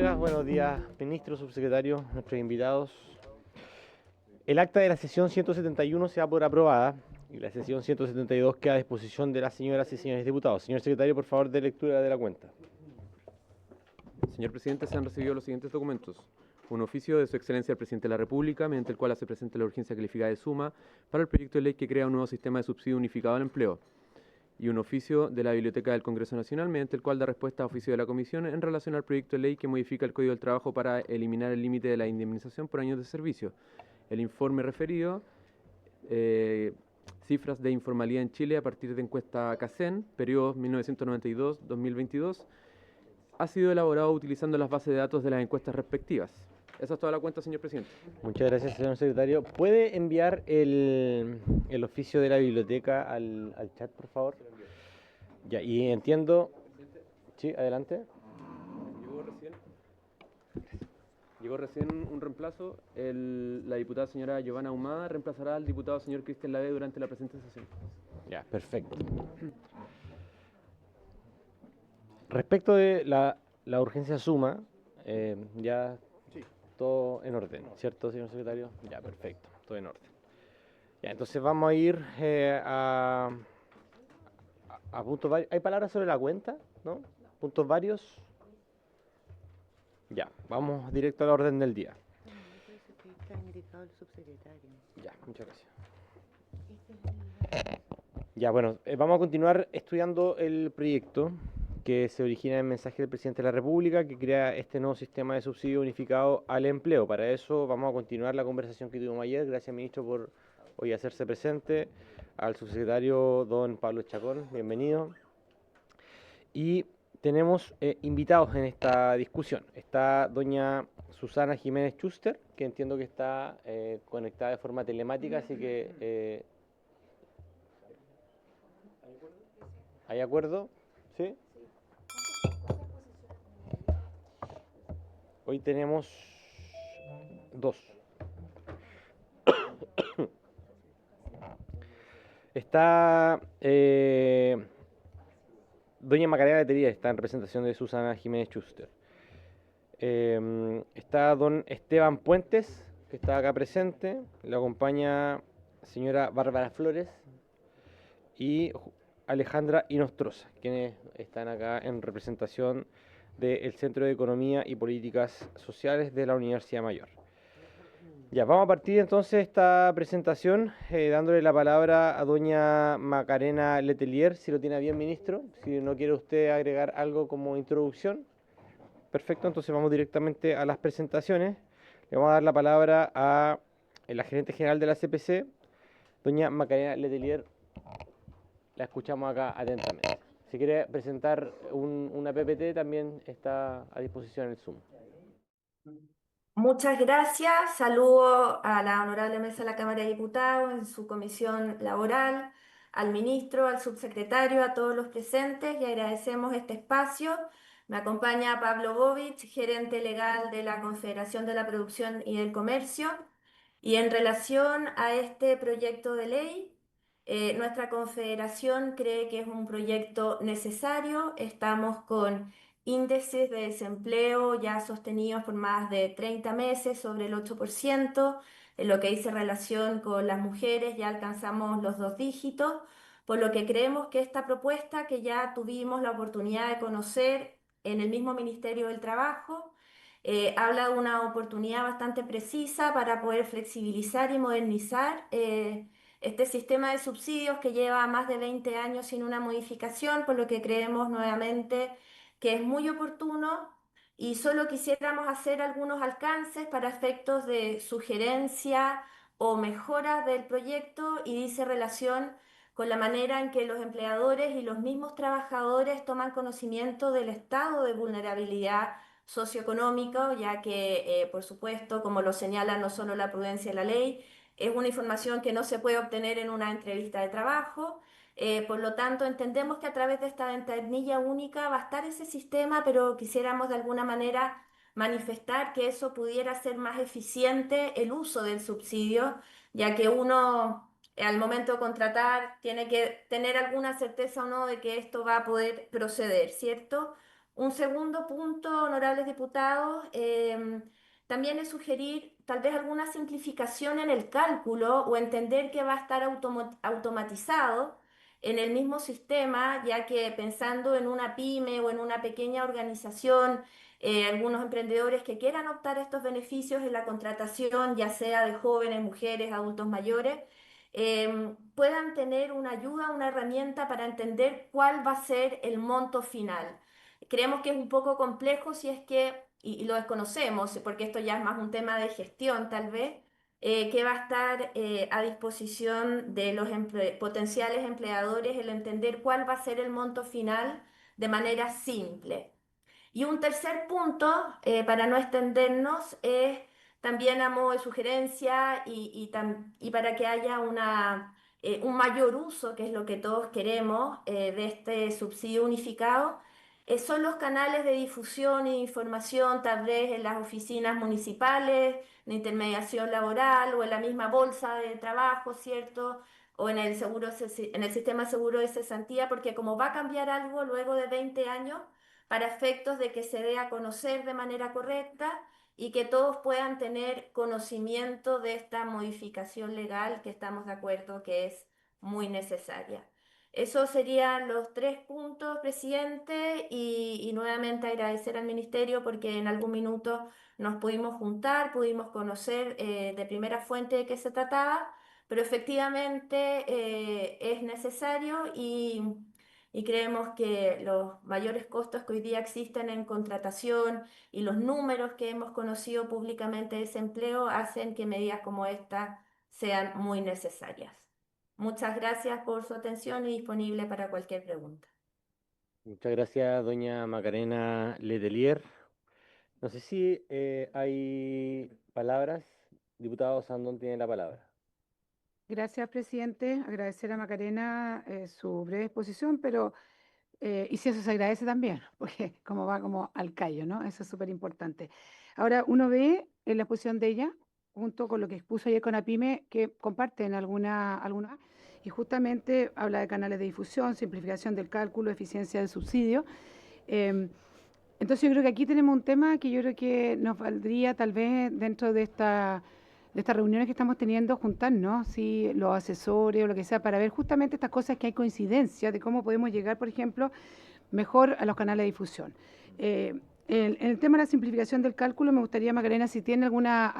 colegas, buenos días, ministro, subsecretario, nuestros invitados. El acta de la sesión 171 se da por aprobada y la sesión 172 queda a disposición de las señoras y señores diputados. Señor secretario, por favor, de lectura de la cuenta. Señor presidente, se han recibido los siguientes documentos. Un oficio de su excelencia el presidente de la República, mediante el cual hace presente la urgencia calificada de suma para el proyecto de ley que crea un nuevo sistema de subsidio unificado al empleo. Y un oficio de la Biblioteca del Congreso Nacional, mediante el cual da respuesta a oficio de la Comisión en relación al proyecto de ley que modifica el Código del Trabajo para eliminar el límite de la indemnización por años de servicio. El informe referido, cifras de informalidad en Chile a partir de encuesta CACEN, periodo 1992-2022, ha sido elaborado utilizando las bases de datos de las encuestas respectivas. Esa es toda la cuenta, señor presidente. Muchas gracias, señor secretario. ¿Puede enviar el oficio de la biblioteca al chat, por favor? Ya, y entiendo... Sí, adelante. Llegó recién un reemplazo. La diputada señora Giovanna Ahumada reemplazará al diputado señor Cristian Lave durante la presente sesión. Ya, perfecto. Respecto de la urgencia suma, ya todo en orden, ¿cierto, señor secretario? Ya, perfecto, todo en orden. Ya, entonces vamos a ir a puntos varios. ¿Hay palabras sobre la cuenta? ¿No? ¿Puntos varios? Ya, vamos directo a la orden del día. Está indicado el subsecretario. Ya, muchas gracias. Ya, bueno, vamos a continuar estudiando el proyecto que se origina en el mensaje del presidente de la República que crea este nuevo sistema de subsidio unificado al empleo. Para eso vamos a continuar la conversación que tuvimos ayer. Gracias, ministro, por hoy hacerse presente. Al subsecretario don Pablo Chacón, bienvenido. Y tenemos invitados en esta discusión. Está doña Susana Jiménez Schuster, que entiendo que está conectada de forma telemática, así que... ¿hay acuerdo? ¿Sí? Hoy tenemos dos. Está doña Macarena Letelier, está en representación de Susana Jiménez Schuster. Está don Esteban Puentes, que está acá presente. Le acompaña señora Bárbara Flores y Alejandra Inostroza, quienes están acá en representación del Centro de Economía y Políticas Sociales de la Universidad Mayor. Ya, vamos a partir entonces esta presentación dándole la palabra a doña Macarena Letelier, si lo tiene bien, ministro, si no quiere usted agregar algo como introducción. Perfecto, entonces vamos directamente a las presentaciones. Le vamos a dar la palabra a la gerente general de la CPC, doña Macarena Letelier. La escuchamos acá atentamente. Si quiere presentar una PPT, también está a disposición el Zoom. Muchas gracias. Saludo a la honorable mesa de la Cámara de Diputados en su comisión laboral, al ministro, al subsecretario, a todos los presentes y agradecemos este espacio. Me acompaña Pablo Bovich, gerente legal de la Confederación de la Producción y del Comercio. Y en relación a este proyecto de ley, nuestra confederación cree que es un proyecto necesario. Estamos con índices de desempleo ya sostenidos por más de 30 meses, sobre el 8%. En lo que dice relación con las mujeres ya alcanzamos los 2 dígitos, por lo que creemos que esta propuesta, que ya tuvimos la oportunidad de conocer en el mismo Ministerio del Trabajo, habla de una oportunidad bastante precisa para poder flexibilizar y modernizar este sistema de subsidios que lleva más de 20 años sin una modificación, por lo que creemos nuevamente que es muy oportuno y solo quisiéramos hacer algunos alcances para efectos de sugerencia o mejora del proyecto y dice relación con la manera en que los empleadores y los mismos trabajadores toman conocimiento del estado de vulnerabilidad socioeconómico, ya que, por supuesto, como lo señala no solo la prudencia de la ley, es una información que no se puede obtener en una entrevista de trabajo. Por lo tanto, entendemos que a través de esta ventanilla única va a estar ese sistema, pero quisiéramos de alguna manera manifestar que eso pudiera ser más eficiente el uso del subsidio, ya que uno al momento de contratar tiene que tener alguna certeza o no de que esto va a poder proceder, ¿cierto? Un segundo punto, honorables diputados, también es sugerir tal vez alguna simplificación en el cálculo o entender que va a estar automatizado en el mismo sistema, ya que pensando en una pyme o en una pequeña organización, algunos emprendedores que quieran optar a estos beneficios en la contratación, ya sea de jóvenes, mujeres, adultos mayores, puedan tener una ayuda, una herramienta para entender cuál va a ser el monto final. Creemos que es un poco complejo si es que, y lo desconocemos, porque esto ya es más un tema de gestión tal vez, que va a estar a disposición de los potenciales empleadores el entender cuál va a ser el monto final de manera simple. Y un tercer punto, para no extendernos, es también a modo de sugerencia y para que haya un mayor uso, que es lo que todos queremos, de este subsidio unificado, son los canales de difusión e información, tal vez en las oficinas municipales, de intermediación laboral o en la misma bolsa de trabajo, ¿cierto? O en el seguro, en el sistema seguro de cesantía, porque como va a cambiar algo luego de 20 años, para efectos de que se dé a conocer de manera correcta y que todos puedan tener conocimiento de esta modificación legal que estamos de acuerdo que es muy necesaria. Esos serían los tres puntos, presidente, y nuevamente agradecer al ministerio porque en algún minuto nos pudimos juntar, pudimos conocer de primera fuente de qué se trataba, pero efectivamente es necesario y creemos que los mayores costos que hoy día existen en contratación y los números que hemos conocido públicamente de desempleo hacen que medidas como esta sean muy necesarias. Muchas gracias por su atención y disponible para cualquier pregunta. Muchas gracias, doña Macarena Letelier. No sé si hay palabras. Diputado Sandón tiene la palabra. Gracias, presidente. Agradecer a Macarena su breve exposición, pero y si eso se agradece también, porque como va como al callo, ¿no? Eso es súper importante. Ahora, uno ve en la exposición de ella, junto con lo que expuso ayer con APIME, que comparten alguna, y justamente habla de canales de difusión, simplificación del cálculo, eficiencia del subsidio. Entonces yo creo que aquí tenemos un tema que yo creo que nos valdría tal vez dentro de estas reuniones que estamos teniendo juntarnos, ¿sí? Los asesores o lo que sea, para ver justamente estas cosas que hay coincidencia de cómo podemos llegar, por ejemplo, mejor a los canales de difusión. En el tema de la simplificación del cálculo, me gustaría, Macarena, si tiene alguna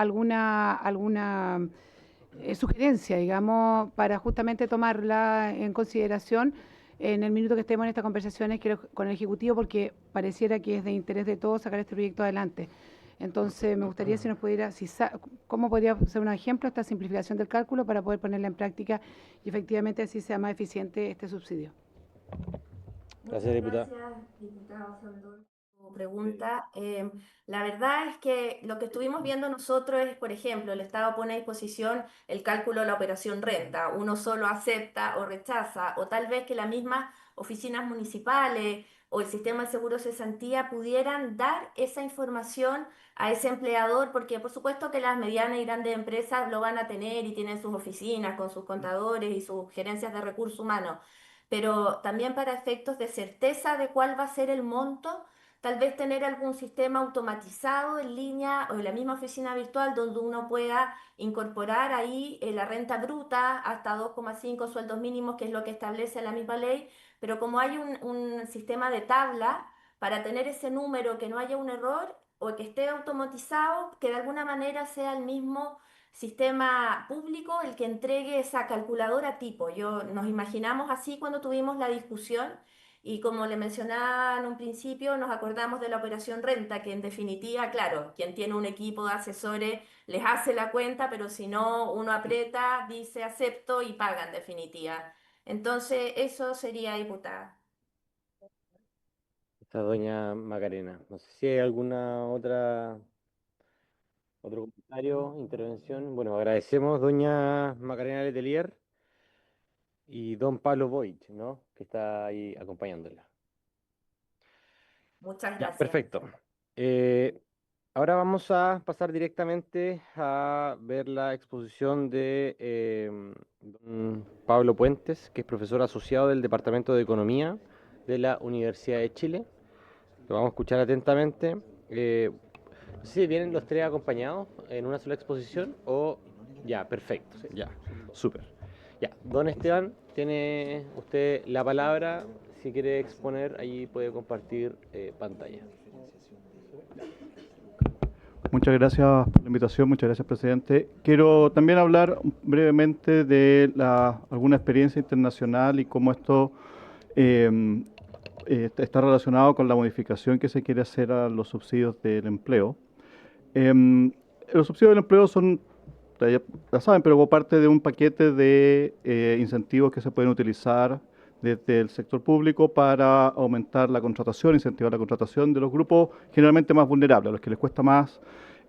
sugerencia, digamos, para justamente tomarla en consideración en el minuto que estemos en estas conversaciones con el Ejecutivo, porque pareciera que es de interés de todos sacar este proyecto adelante. Entonces, me gustaría si nos pudiera, cómo podría ser un ejemplo esta simplificación del cálculo para poder ponerla en práctica y efectivamente así sea más eficiente este subsidio. Gracias, diputada. Gracias, diputado Sandón, por su pregunta. La verdad es que lo que estuvimos viendo nosotros es, por ejemplo, el Estado pone a disposición el cálculo de la operación renta. Uno solo acepta o rechaza, o tal vez que las mismas oficinas municipales o el sistema de seguro de cesantía pudieran dar esa información a ese empleador, porque por supuesto que las medianas y grandes empresas lo van a tener y tienen sus oficinas con sus contadores y sus gerencias de recursos humanos, pero también para efectos de certeza de cuál va a ser el monto, tal vez tener algún sistema automatizado en línea o en la misma oficina virtual donde uno pueda incorporar ahí la renta bruta hasta 2,5 sueldos mínimos, que es lo que establece la misma ley, pero como hay un sistema de tabla para tener ese número, que no haya un error o que esté automatizado, que de alguna manera sea el mismo sistema público el que entregue esa calculadora tipo. Nos imaginamos así cuando tuvimos la discusión y como le mencionaba en un principio, nos acordamos de la operación renta, que en definitiva, claro, quien tiene un equipo de asesores les hace la cuenta, pero si no, uno aprieta, dice acepto y paga en definitiva. Entonces, eso sería, diputada. Esta doña Macarena. No sé si hay alguna otro comentario, intervención. Bueno, agradecemos doña Macarena Letelier y don Pablo Boich, ¿no? Que está ahí acompañándola. Muchas Ya, gracias. perfecto. Eh, Ahora vamos a pasar directamente a ver la exposición de don Pablo Puentes, que es profesor asociado del Departamento de Economía de la Universidad de Chile. lo vamos a escuchar atentamente. No sé si vienen los tres acompañados en una sola exposición o... Ya, perfecto, ya, súper. Ya, don Esteban, tiene usted la palabra. Si quiere exponer, allí puede compartir pantalla. Muchas gracias por la invitación, muchas gracias, presidente. Quiero también hablar brevemente de alguna experiencia internacional y cómo esto está relacionado con la modificación que se quiere hacer a los subsidios del empleo. Los subsidios del empleo son, ya saben, pero como parte de un paquete de incentivos que se pueden utilizar desde el sector público para aumentar la contratación, incentivar la contratación de los grupos generalmente más vulnerables, a los que les cuesta más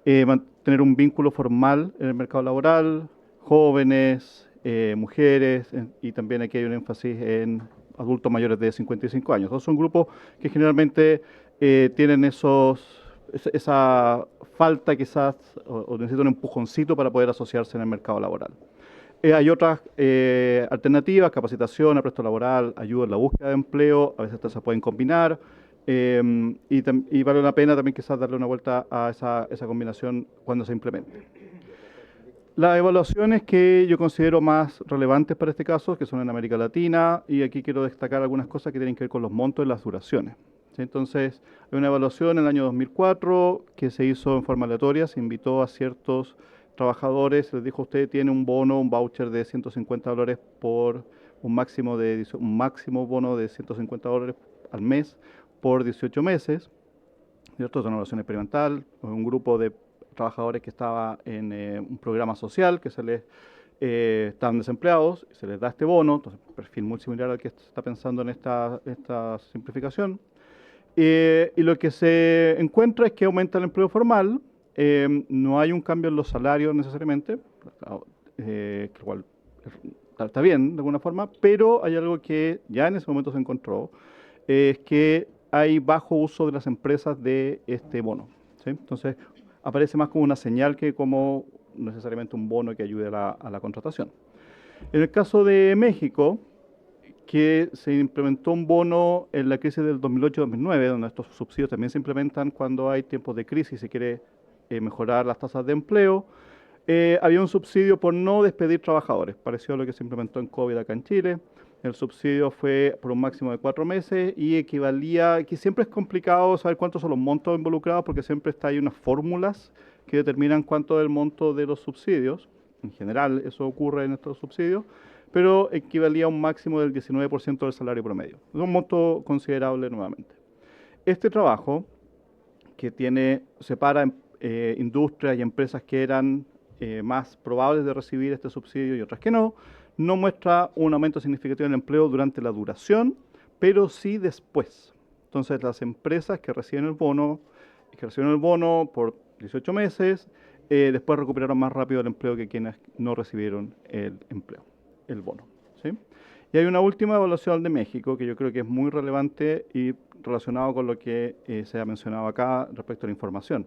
mantener un vínculo formal en el mercado laboral, jóvenes, mujeres, y también aquí hay un énfasis en adultos mayores de 55 años. Esos son grupos que generalmente tienen esa falta quizás o necesitan un empujoncito para poder asociarse en el mercado laboral. Hay otras alternativas, capacitación, apresto laboral, ayuda en la búsqueda de empleo, a veces estas se pueden combinar y vale la pena también quizás darle una vuelta a esa combinación cuando se implemente. Las evaluaciones que yo considero más relevantes para este caso, que son en América Latina, y aquí quiero destacar algunas cosas que tienen que ver con los montos y las duraciones. ¿Sí? Entonces, hay una evaluación en el año 2004 que se hizo en forma aleatoria, se invitó a ciertos trabajadores, les dijo: usted tiene un bono, un voucher de $150 por un máximo bono de $150 al mes por 18 meses. Esto es una evaluación experimental, un grupo de trabajadores que estaba en un programa social, que estaban desempleados, se les da este bono, entonces un perfil muy similar al que se está pensando en esta simplificación. Y lo que se encuentra es que aumenta el empleo formal, no hay un cambio en los salarios necesariamente, que igual está bien de alguna forma, pero hay algo que ya en ese momento se encontró, es que hay bajo uso de las empresas de este bono, ¿sí? Entonces aparece más como una señal que como necesariamente un bono que ayude a la contratación. En el caso de México, que se implementó un bono en la crisis del 2008-2009, donde estos subsidios también se implementan cuando hay tiempos de crisis y se quiere mejorar las tasas de empleo, había un subsidio por no despedir trabajadores, parecido a lo que se implementó en COVID acá en Chile. El subsidio fue por un máximo de 4 meses y equivalía, que siempre es complicado saber cuántos son los montos involucrados porque siempre hay unas fórmulas que determinan cuánto es el monto de los subsidios. En general eso ocurre en estos subsidios, pero equivalía a un máximo del 19% del salario promedio. Es un monto considerable nuevamente. Este trabajo, que separa industrias y empresas que eran más probables de recibir este subsidio y otras que no muestra un aumento significativo en el empleo durante la duración, pero sí después. Entonces, las empresas que reciben el bono por 18 meses, después recuperaron más rápido el empleo que quienes no recibieron el bono, ¿sí? Y hay una última evaluación de México que yo creo que es muy relevante y relacionado con lo que se ha mencionado acá respecto a la información.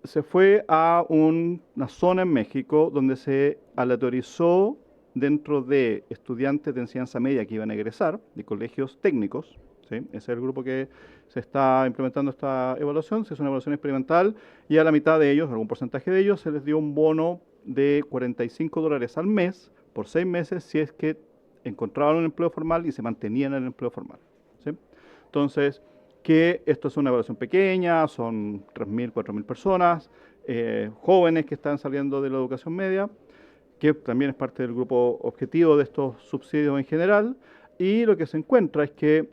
Se fue a una zona en México donde se aleatorizó dentro de estudiantes de enseñanza media que iban a egresar de colegios técnicos, ¿sí? Ese es el grupo que se está implementando esta evaluación. Se hizo una evaluación experimental y a la mitad de ellos, algún porcentaje de ellos, se les dio un bono de $45 al mes por 6 meses si es que encontraban un empleo formal y se mantenían en el empleo formal, ¿sí? Entonces, que esto es una evaluación pequeña, son 3.000, 4.000 personas, jóvenes que están saliendo de la educación media, que también es parte del grupo objetivo de estos subsidios en general, y lo que se encuentra es que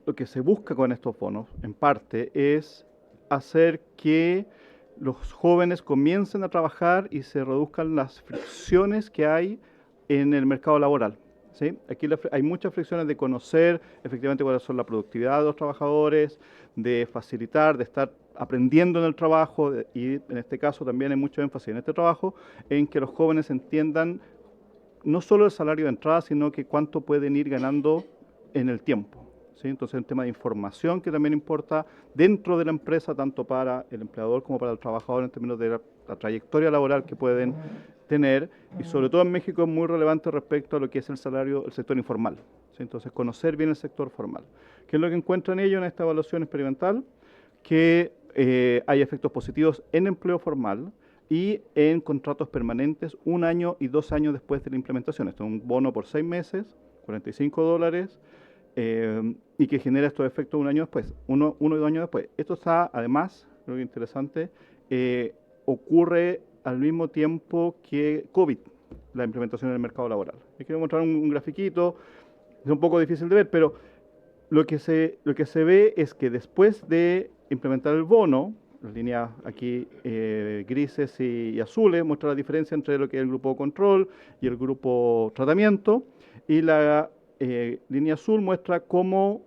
lo que se busca con estos bonos, en parte, es hacer que los jóvenes comiencen a trabajar y se reduzcan las fricciones que hay en el mercado laboral, ¿sí? Aquí hay muchas fricciones de conocer efectivamente cuáles son la productividad de los trabajadores, de facilitar, de estar aprendiendo en el trabajo, y en este caso también hay mucho énfasis en este trabajo, en que los jóvenes entiendan no solo el salario de entrada, sino que cuánto pueden ir ganando en el tiempo, ¿sí? Entonces, un tema de información que también importa dentro de la empresa, tanto para el empleador como para el trabajador en términos de la trayectoria laboral que pueden tener, y sobre todo en México es muy relevante respecto a lo que es el sector informal, ¿sí? Entonces, conocer bien el sector formal, ¿Qué es lo que encuentran ellos en esta evaluación experimental? Que hay efectos positivos en empleo formal y en contratos permanentes 1 año y 2 años después de la implementación. Esto es un bono por 6 meses, $45, y que genera estos efectos 1 año después, uno y 2 años después. Esto está, además, creo que interesante, ocurre al mismo tiempo que COVID, la implementación en el mercado laboral. Les quiero mostrar un grafiquito, es un poco difícil de ver, pero lo que se ve es que después de implementar el bono, las líneas aquí grises y azules muestra la diferencia entre lo que es el grupo control y el grupo tratamiento, y la línea azul muestra cómo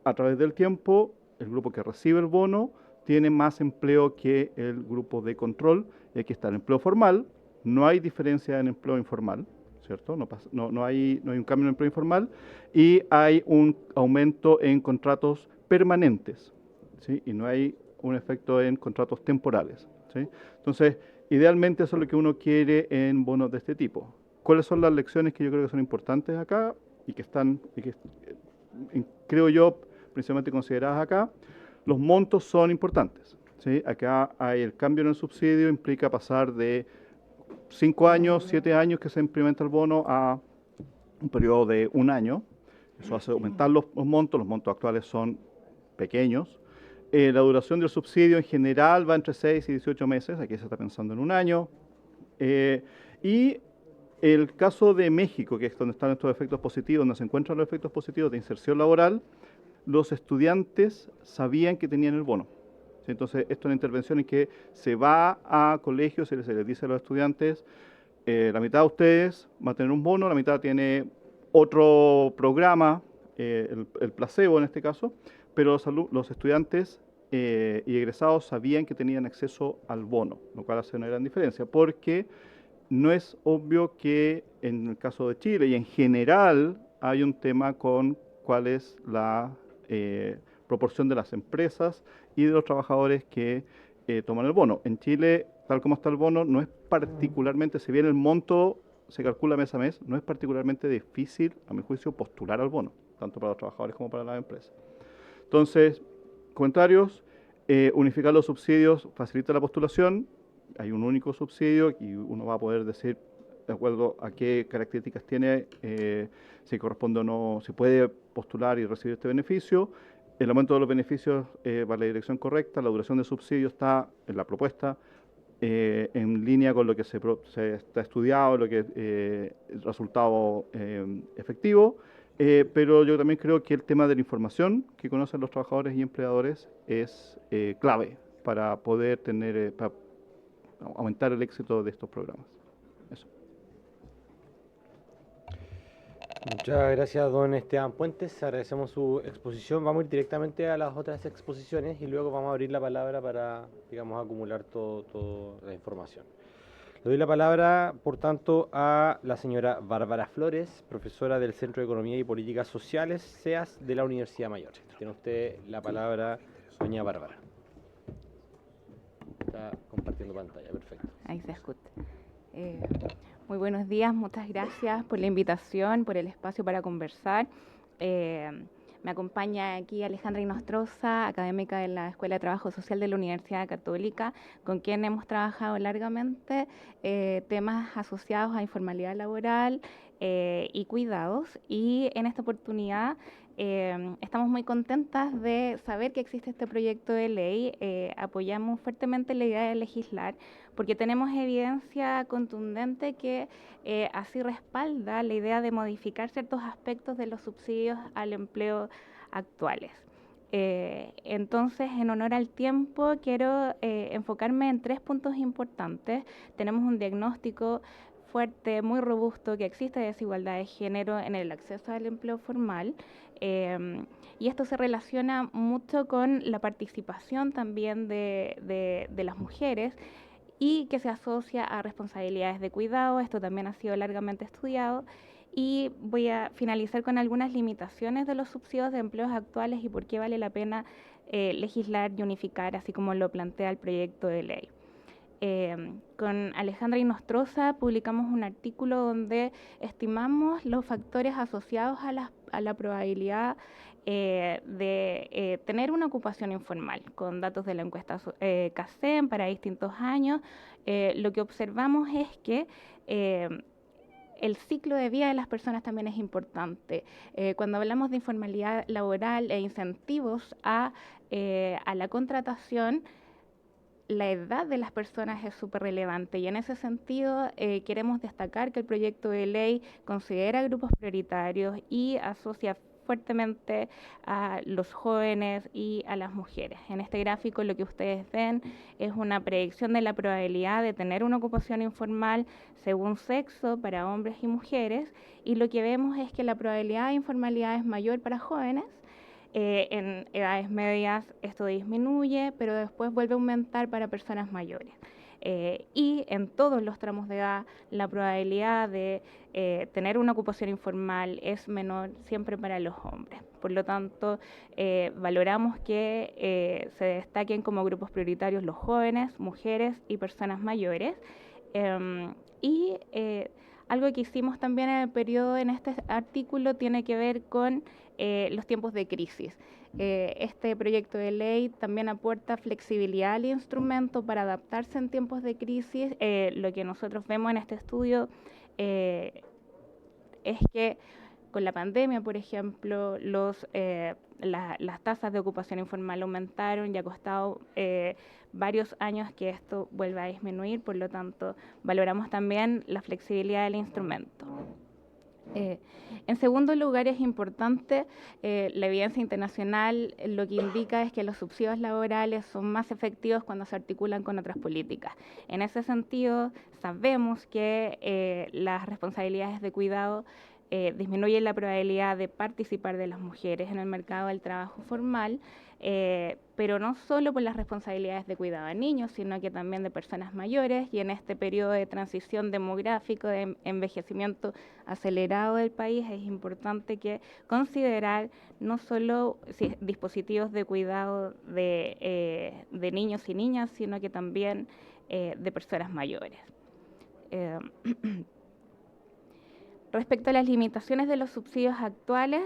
a través del tiempo el grupo que recibe el bono tiene más empleo que el grupo de control. Y aquí está el empleo formal, no hay diferencia en empleo informal, ¿cierto? No hay un cambio en empleo informal, y hay un aumento en contratos permanentes, ¿sí? Y no hay un efecto en contratos temporales, ¿sí? Entonces, idealmente eso es lo que uno quiere en bonos de este tipo. ¿Cuáles son las lecciones que yo creo que son importantes acá y que están, creo yo, principalmente consideradas acá? Los montos son importantes, ¿sí? Acá hay el cambio en el subsidio, implica pasar de 5 años, 7 años que se implementa el bono a un periodo de 1 año. Eso hace aumentar los montos actuales son pequeños. La duración del subsidio en general va entre 6 y 18 meses, aquí se está pensando en 1 año. Y el caso de México, que es donde están estos efectos positivos, donde se encuentran los efectos positivos de inserción laboral, los estudiantes sabían que tenían el bono. Entonces, esto es una intervención en que se va a colegios y se les dice a los estudiantes, la mitad de ustedes va a tener un bono, la mitad tiene otro programa, el placebo en este caso, pero los estudiantes y egresados sabían que tenían acceso al bono, lo cual hace una gran diferencia, porque no es obvio que en el caso de Chile y en general hay un tema con cuál es la proporción de las empresas y de los trabajadores que toman el bono. En Chile, tal como está el bono, no es particularmente, si bien el monto se calcula mes a mes, no es particularmente difícil, a mi juicio, postular al bono, tanto para los trabajadores como para las empresas. Entonces, comentarios, unificar los subsidios facilita la postulación, hay un único subsidio y uno va a poder decir, de acuerdo a qué características tiene, si corresponde o no, si puede postular y recibir este beneficio. El aumento de los beneficios va en la dirección correcta, la duración del subsidio está en la propuesta, en línea con lo que se está estudiado, lo que es el resultado efectivo, pero yo también creo que el tema de la información que conocen los trabajadores y empleadores es clave para poder tener, para aumentar el éxito de estos programas. Eso. Muchas gracias, don Esteban Puentes. Agradecemos su exposición. Vamos a ir directamente a las otras exposiciones y luego vamos a abrir la palabra para, digamos, acumular toda la información. Le doy la palabra, por tanto, a la señora Bárbara Flores, profesora del Centro de Economía y Políticas Sociales, CEAS, de la Universidad Mayor. Tiene usted la palabra, doña Bárbara. Está compartiendo pantalla, perfecto. Ahí se escucha. Muy buenos días, muchas gracias por la invitación, por el espacio para conversar. Me acompaña aquí Alejandra Inostroza, académica de la Escuela de Trabajo Social de la Universidad Católica, con quien hemos trabajado largamente temas asociados a informalidad laboral y cuidados. Y en esta oportunidad estamos muy contentas de saber que existe este proyecto de ley. Apoyamos fuertemente la idea de legislar porque tenemos evidencia contundente que así respalda la idea de modificar ciertos aspectos de los subsidios al empleo actuales. Entonces, en honor al tiempo, quiero enfocarme en 3 puntos importantes. Tenemos un diagnóstico fuerte, muy robusto, que existe desigualdad de género en el acceso al empleo formal, y esto se relaciona mucho con la participación también de las mujeres y que se asocia a responsabilidades de cuidado. Esto también ha sido largamente estudiado. Y voy a finalizar con algunas limitaciones de los subsidios de empleos actuales y por qué vale la pena legislar y unificar, así como lo plantea el proyecto de ley. Con Alejandra Inostroza publicamos un artículo donde estimamos los factores asociados a la probabilidad de tener una ocupación informal. Con datos de la encuesta CACEM para distintos años, lo que observamos es que el ciclo de vida de las personas también es importante. Cuando hablamos de informalidad laboral e incentivos a la contratación, la edad de las personas es súper relevante y en ese sentido queremos destacar que el proyecto de ley considera grupos prioritarios y asocia fuertemente a los jóvenes y a las mujeres. En este gráfico lo que ustedes ven es una predicción de la probabilidad de tener una ocupación informal según sexo para hombres y mujeres, y lo que vemos es que la probabilidad de informalidad es mayor para jóvenes. En edades medias esto disminuye, pero después vuelve a aumentar para personas mayores. Y en todos los tramos de edad la probabilidad de tener una ocupación informal es menor siempre para los hombres. Por lo tanto, valoramos que se destaquen como grupos prioritarios los jóvenes, mujeres y personas mayores. Algo que hicimos también en el periodo en este artículo tiene que ver con los tiempos de crisis. Este proyecto de ley también aporta flexibilidad al instrumento para adaptarse en tiempos de crisis. Lo que nosotros vemos en este estudio es que con la pandemia, por ejemplo, las tasas de ocupación informal aumentaron y ha costado varios años que esto vuelva a disminuir, por lo tanto, valoramos también la flexibilidad del instrumento. En segundo lugar, es importante, la evidencia internacional lo que indica es que los subsidios laborales son más efectivos cuando se articulan con otras políticas. En ese sentido, sabemos que las responsabilidades de cuidado disminuyen la probabilidad de participar de las mujeres en el mercado del trabajo formal, pero no solo por las responsabilidades de cuidado a niños, sino que también de personas mayores, y en este periodo de transición demográfico, de envejecimiento acelerado del país, es importante que considerar no solo dispositivos de cuidado de niños y niñas, sino que también de personas mayores. Respecto a las limitaciones de los subsidios actuales,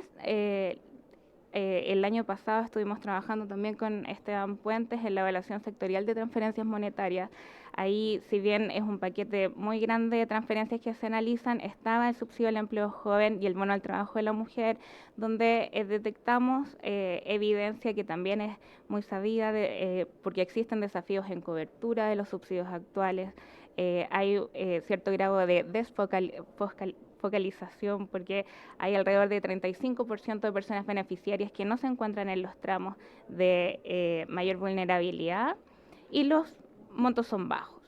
el año pasado estuvimos trabajando también con Esteban Puentes en la evaluación sectorial de transferencias monetarias. Ahí, si bien es un paquete muy grande de transferencias que se analizan, estaba el subsidio al empleo joven y el bono al trabajo de la mujer, donde detectamos evidencia que también es muy sabida, porque existen desafíos en cobertura de los subsidios actuales. Hay cierto grado de focalización, porque hay alrededor de 35% de personas beneficiarias que no se encuentran en los tramos de mayor vulnerabilidad y los montos son bajos.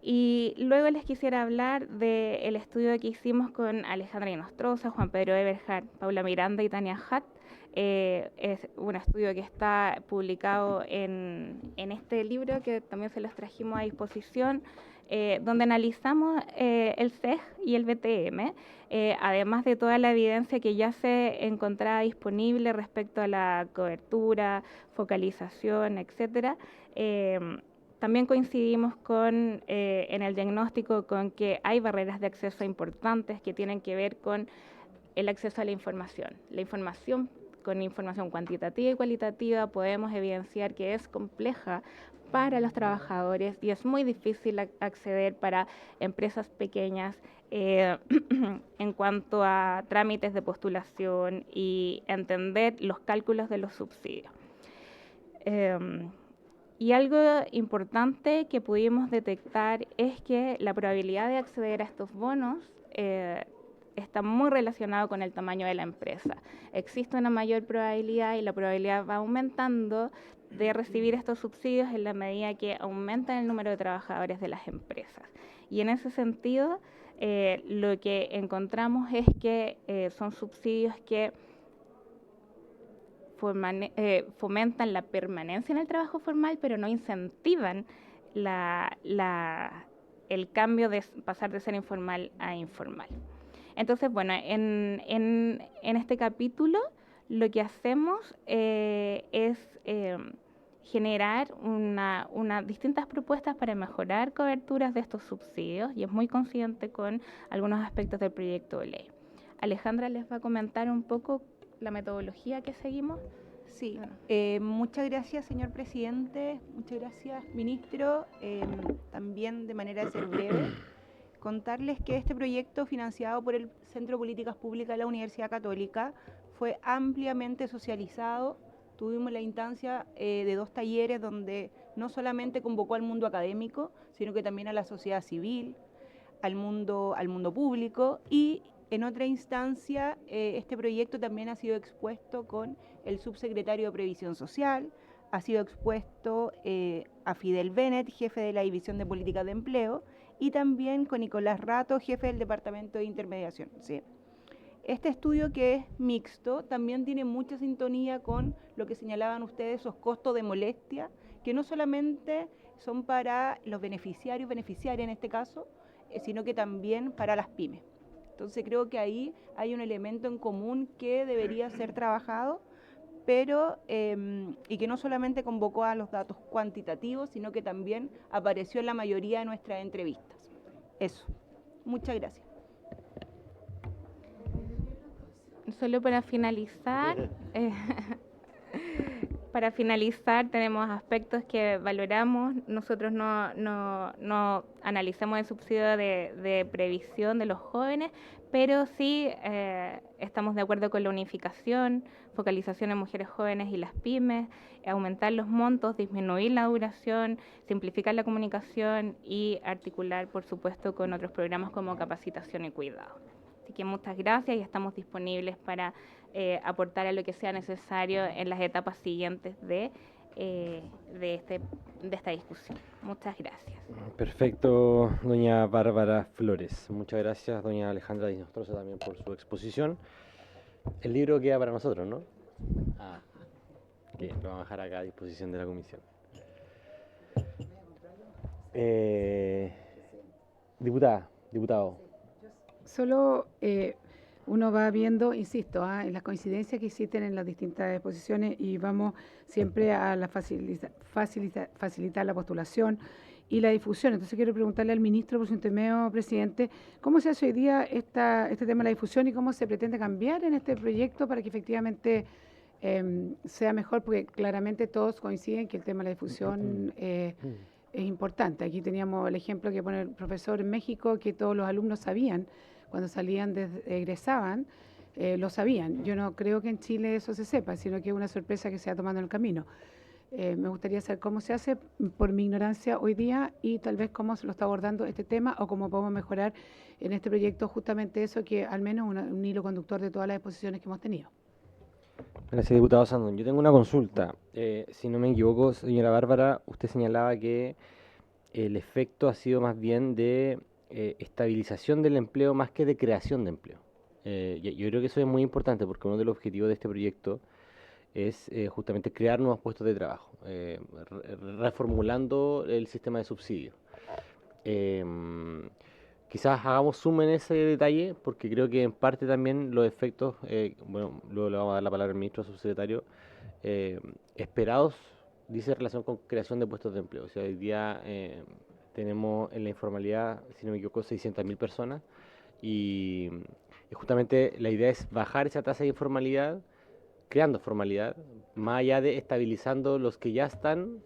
Y luego les quisiera hablar del estudio que hicimos con Alejandra Inostroza, Juan Pedro Eberhard, Paula Miranda y Tania Hatt. Es un estudio que está publicado en este libro que también se los trajimos a disposición, donde analizamos el CEG y el BTM, además de toda la evidencia que ya se encontraba disponible respecto a la cobertura, focalización, etcétera. También coincidimos en el diagnóstico con que hay barreras de acceso importantes que tienen que ver con el acceso a la información. Con información cuantitativa y cualitativa podemos evidenciar que es compleja para los trabajadores y es muy difícil acceder para empresas pequeñas en cuanto a trámites de postulación y entender los cálculos de los subsidios. Y algo importante que pudimos detectar es que la probabilidad de acceder a estos bonos está muy relacionado con el tamaño de la empresa. Existe una mayor probabilidad y la probabilidad va aumentando de recibir estos subsidios en la medida que aumenta el número de trabajadores de las empresas. Y en ese sentido, lo que encontramos es que son subsidios que fomentan la permanencia en el trabajo formal, pero no incentivan el cambio de pasar de ser informal a informal. Entonces, bueno, en este capítulo lo que hacemos es generar distintas propuestas para mejorar coberturas de estos subsidios, y es muy consciente con algunos aspectos del proyecto de ley. Alejandra les va a comentar un poco la metodología que seguimos. Sí, Bueno. Muchas gracias, señor presidente, muchas gracias, ministro. También de manera de ser breve, contarles que este proyecto financiado por el Centro de Políticas Públicas de la Universidad Católica fue ampliamente socializado. Tuvimos la instancia de 2 talleres donde no solamente convocó al mundo académico, sino que también a la sociedad civil, al mundo público, y en otra instancia este proyecto también ha sido expuesto con el subsecretario de Previsión Social, ha sido expuesto a Fidel Bennett, jefe de la División de Políticas de Empleo, y también con Nicolás Rato, jefe del Departamento de Intermediación. Sí. Este estudio, que es mixto, también tiene mucha sintonía con lo que señalaban ustedes, esos costos de molestia, que no solamente son para los beneficiarios, beneficiarias en este caso, sino que también para las pymes. Entonces creo que ahí hay un elemento en común que debería ser trabajado, pero y que no solamente convocó a los datos cuantitativos, sino que también apareció en la mayoría de nuestras entrevistas. Eso. Muchas gracias. Solo para finalizar, tenemos aspectos que valoramos. Nosotros no analizamos el subsidio de previsión de los jóvenes, pero sí estamos de acuerdo con la unificación, focalización en mujeres jóvenes y las pymes, aumentar los montos, disminuir la duración, simplificar la comunicación y articular, por supuesto, con otros programas como capacitación y cuidado. Así que muchas gracias y estamos disponibles para aportar a lo que sea necesario en las etapas siguientes de esta discusión. Muchas gracias. Perfecto, doña Bárbara Flores. Muchas gracias, doña Alejandra Inostroza, también por su exposición. El libro queda para nosotros, ¿no? Que lo vamos a dejar acá a disposición de la comisión. Diputado. Solo uno va viendo, insisto, en las coincidencias que existen en las distintas exposiciones y vamos siempre a facilitar la postulación y la difusión. Entonces quiero preguntarle al ministro, por su intermedio, presidente, ¿cómo se hace hoy día este tema de la difusión y cómo se pretende cambiar en este proyecto para que efectivamente sea mejor? Porque claramente todos coinciden que el tema de la difusión es importante. Aquí teníamos el ejemplo que pone el profesor en México, que todos los alumnos sabían, cuando salían, egresaban, lo sabían. Yo no creo que en Chile eso se sepa, sino que es una sorpresa que se va tomando en el camino. Me gustaría saber cómo se hace, por mi ignorancia hoy día, y tal vez cómo se lo está abordando este tema o cómo podemos mejorar en este proyecto justamente eso, que al menos un hilo conductor de todas las exposiciones que hemos tenido. Gracias, diputado Sandón. Yo tengo una consulta. Si no me equivoco, señora Bárbara, usted señalaba que el efecto ha sido más bien de estabilización del empleo más que de creación de empleo. Yo creo que eso es muy importante porque uno de los objetivos de este proyecto es justamente crear nuevos puestos de trabajo, reformulando el sistema de subsidio. Quizás hagamos zoom en ese detalle porque creo que en parte también los efectos, bueno, luego le vamos a dar la palabra al ministro subsecretario, esperados, dice, en relación con creación de puestos de empleo. O sea, hoy día tenemos en la informalidad, si no me equivoco, 600.000 personas y justamente la idea es bajar esa tasa de informalidad, creando formalidad, más allá de estabilizando los que ya están,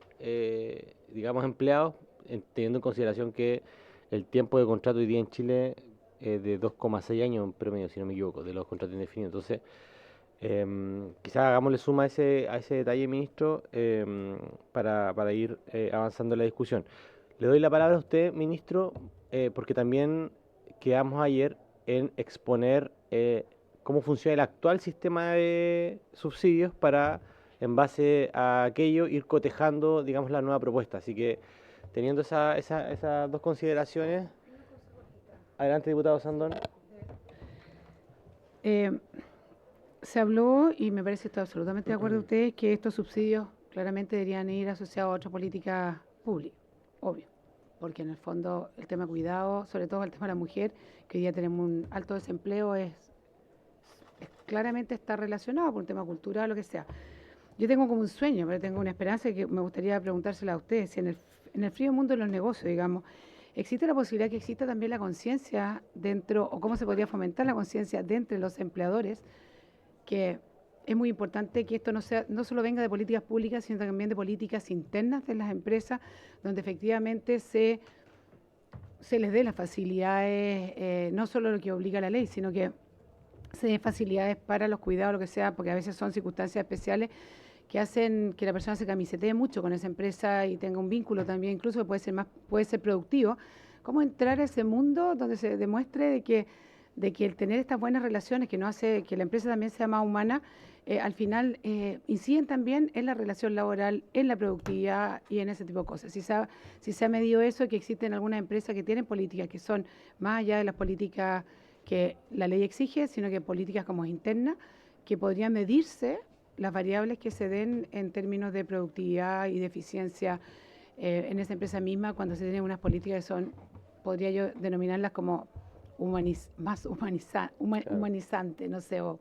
digamos, empleados, teniendo en consideración que el tiempo de contrato hoy día en Chile es de 2,6 años en promedio, si no me equivoco, de los contratos indefinidos. Entonces, quizás hagámosle suma a ese detalle, ministro, para ir avanzando en la discusión. Le doy la palabra a usted, ministro, porque también quedamos ayer en exponer cómo funciona el actual sistema de subsidios para, en base a aquello, ir cotejando, digamos, la nueva propuesta. Así que, teniendo esas dos consideraciones, adelante, diputado Sandón. Se habló, y me parece que estoy absolutamente de acuerdo con ustedes, que estos subsidios claramente deberían ir asociados a otra política pública, obvio, porque en el fondo el tema de cuidado, sobre todo el tema de la mujer, que hoy día tenemos un alto desempleo, claramente está relacionado con un tema cultural o lo que sea. Yo tengo como un sueño, pero tengo una esperanza que me gustaría preguntársela a ustedes, si en el frío mundo de los negocios, digamos, ¿existe la posibilidad que exista también la conciencia dentro, o cómo se podría fomentar la conciencia de entre los empleadores, que es muy importante que esto no solo venga de políticas públicas, sino también de políticas internas de las empresas, donde efectivamente se les dé las facilidades, no solo lo que obliga la ley, sino que se dé facilidades para los cuidados, lo que sea, porque a veces son circunstancias especiales que hacen que la persona se camisetee mucho con esa empresa y tenga un vínculo también, incluso que puede ser productivo. ¿Cómo entrar a ese mundo donde se demuestre de que el tener estas buenas relaciones, que no hace que la empresa también sea más humana, al final inciden también en la relación laboral, en la productividad y en ese tipo de cosas? Si se ha medido eso, que existen algunas empresas que tienen políticas que son más allá de las políticas que la ley exige, sino que políticas como internas, que podrían medirse las variables que se den en términos de productividad y de eficiencia en esa empresa misma, cuando se tienen unas políticas que son, podría yo denominarlas como humanizantes, no sé, o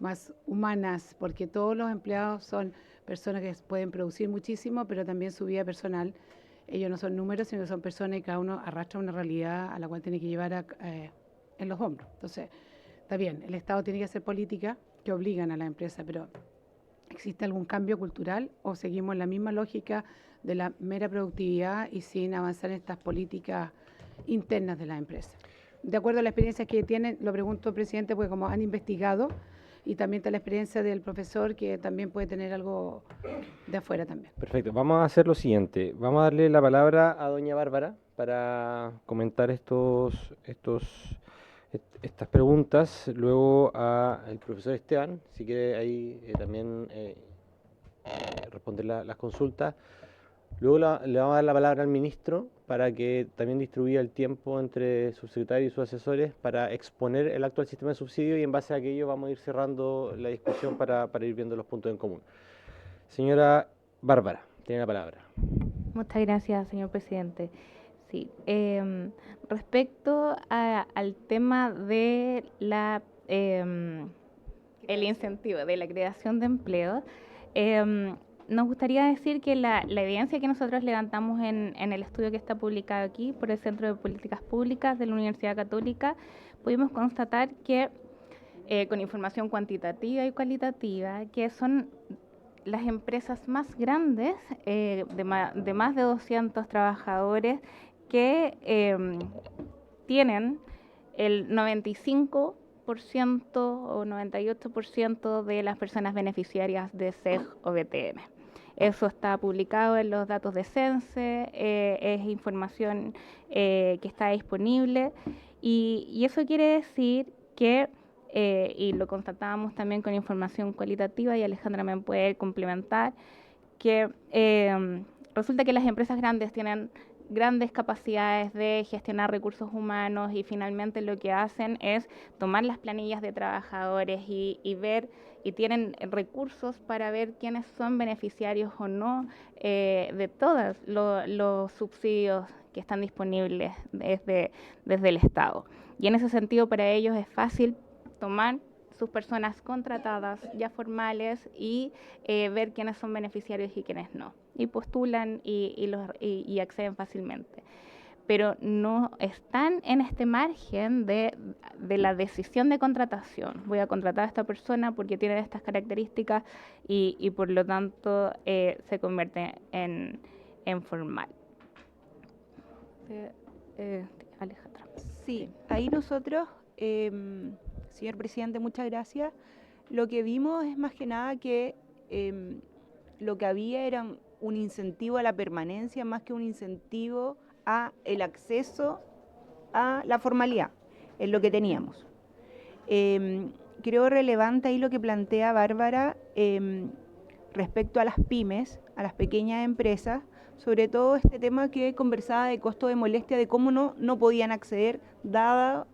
más humanas, porque todos los empleados son personas que pueden producir muchísimo, pero también su vida personal, ellos no son números, sino que son personas y cada uno arrastra una realidad a la cual tiene que llevar en los hombros. Entonces, está bien, el Estado tiene que hacer políticas que obligan a la empresa, pero ¿existe algún cambio cultural o seguimos la misma lógica de la mera productividad y sin avanzar en estas políticas internas de la empresa? De acuerdo a la experiencia que tienen, lo pregunto, presidente, porque como han investigado, y también está la experiencia del profesor, que también puede tener algo de afuera también. Perfecto, vamos a hacer lo siguiente. Vamos a darle la palabra a doña Bárbara para comentar estas preguntas, luego al profesor Esteban, si quiere ahí también responder las consultas. Luego le vamos a dar la palabra al ministro para que también distribuya el tiempo entre subsecretario y sus asesores para exponer el actual sistema de subsidio, y en base a aquello vamos a ir cerrando la discusión para ir viendo los puntos en común. Señora Bárbara, tiene la palabra. Muchas gracias, señor presidente. Sí, respecto al tema de el incentivo de la creación de empleos, nos gustaría decir que la evidencia que nosotros levantamos en el estudio que está publicado aquí por el Centro de Políticas Públicas de la Universidad Católica, pudimos constatar que, con información cuantitativa y cualitativa, que son las empresas más grandes, de más de 200 trabajadores, que tienen el 95% o 98% de las personas beneficiarias de SEG o BTM. Eso está publicado en los datos de CENSE, es información que está disponible, y eso quiere decir que, y lo constatábamos también con información cualitativa, y Alejandra me puede complementar, que resulta que las empresas grandes tienen grandes capacidades de gestionar recursos humanos, y finalmente lo que hacen es tomar las planillas de trabajadores y ver, y tienen recursos para ver quiénes son beneficiarios o no de todos los subsidios que están disponibles desde el Estado. Y en ese sentido, para ellos es fácil tomar sus personas contratadas ya formales y ver quiénes son beneficiarios y quiénes no, y postulan y acceden fácilmente, pero no están en este margen de la decisión de contratación. Voy a contratar a esta persona porque tiene estas características y por lo tanto se convierte en formal. Alejandra. Sí, ahí nosotros, señor presidente, muchas gracias. Lo que vimos es más que nada que lo que había era un incentivo a la permanencia más que un incentivo a el acceso a la formalidad, es lo que teníamos. Creo relevante ahí lo que plantea Bárbara respecto a las pymes, a las pequeñas empresas, sobre todo este tema que conversaba de costo de molestia, de cómo no podían acceder, dada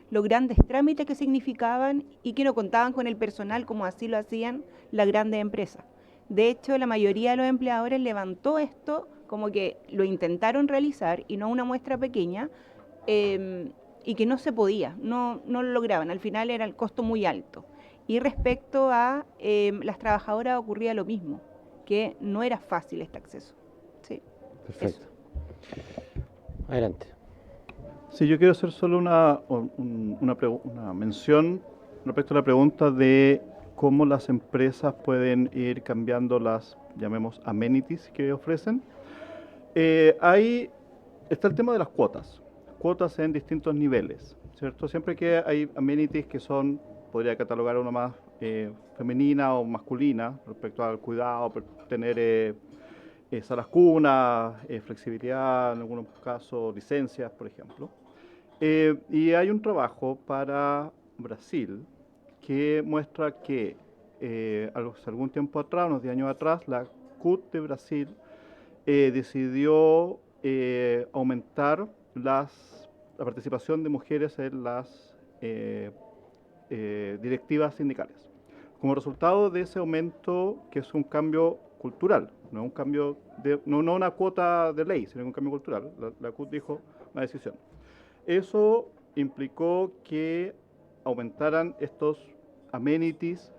los grandes trámites que significaban y que no contaban con el personal como así lo hacían las grandes empresas. De hecho, la mayoría de los empleadores levantó esto como que lo intentaron realizar, y no una muestra pequeña, y que no se podía, no lo lograban. Al final era el costo muy alto. Y respecto a las trabajadoras ocurría lo mismo, que no era fácil este acceso. Sí. Perfecto. Adelante. Sí, yo quiero hacer solo una mención respecto a la pregunta de cómo las empresas pueden ir cambiando las, llamemos, amenities que ofrecen. Ahí está el tema de las cuotas en distintos niveles, ¿cierto? Siempre que hay amenities que son, podría catalogar una más femenina o masculina respecto al cuidado, tener salas cunas, flexibilidad, en algunos casos licencias, por ejemplo. Y hay un trabajo para Brasil que muestra que hace algún tiempo atrás, unos 10 años atrás, la CUT de Brasil decidió aumentar la participación de mujeres en las directivas sindicales. Como resultado de ese aumento, que es un cambio cultural, no un cambio no una cuota de ley, sino un cambio cultural, la CUT dijo una decisión. Eso implicó que aumentaran estos amenities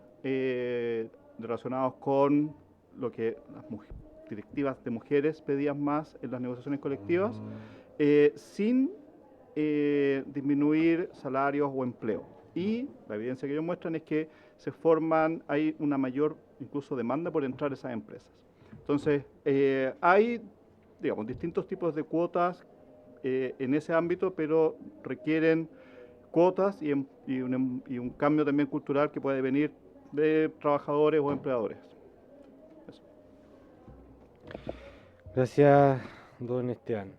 relacionados con lo que las directivas de mujeres pedían más en las negociaciones colectivas, sin disminuir salarios o empleo. Y la evidencia que ellos muestran es que hay una mayor incluso demanda por entrar a esas empresas. Entonces, hay, digamos, distintos tipos de cuotas en ese ámbito, pero requieren cuotas y un cambio también cultural que puede venir de trabajadores o empleadores. Eso. Gracias, don Esteban.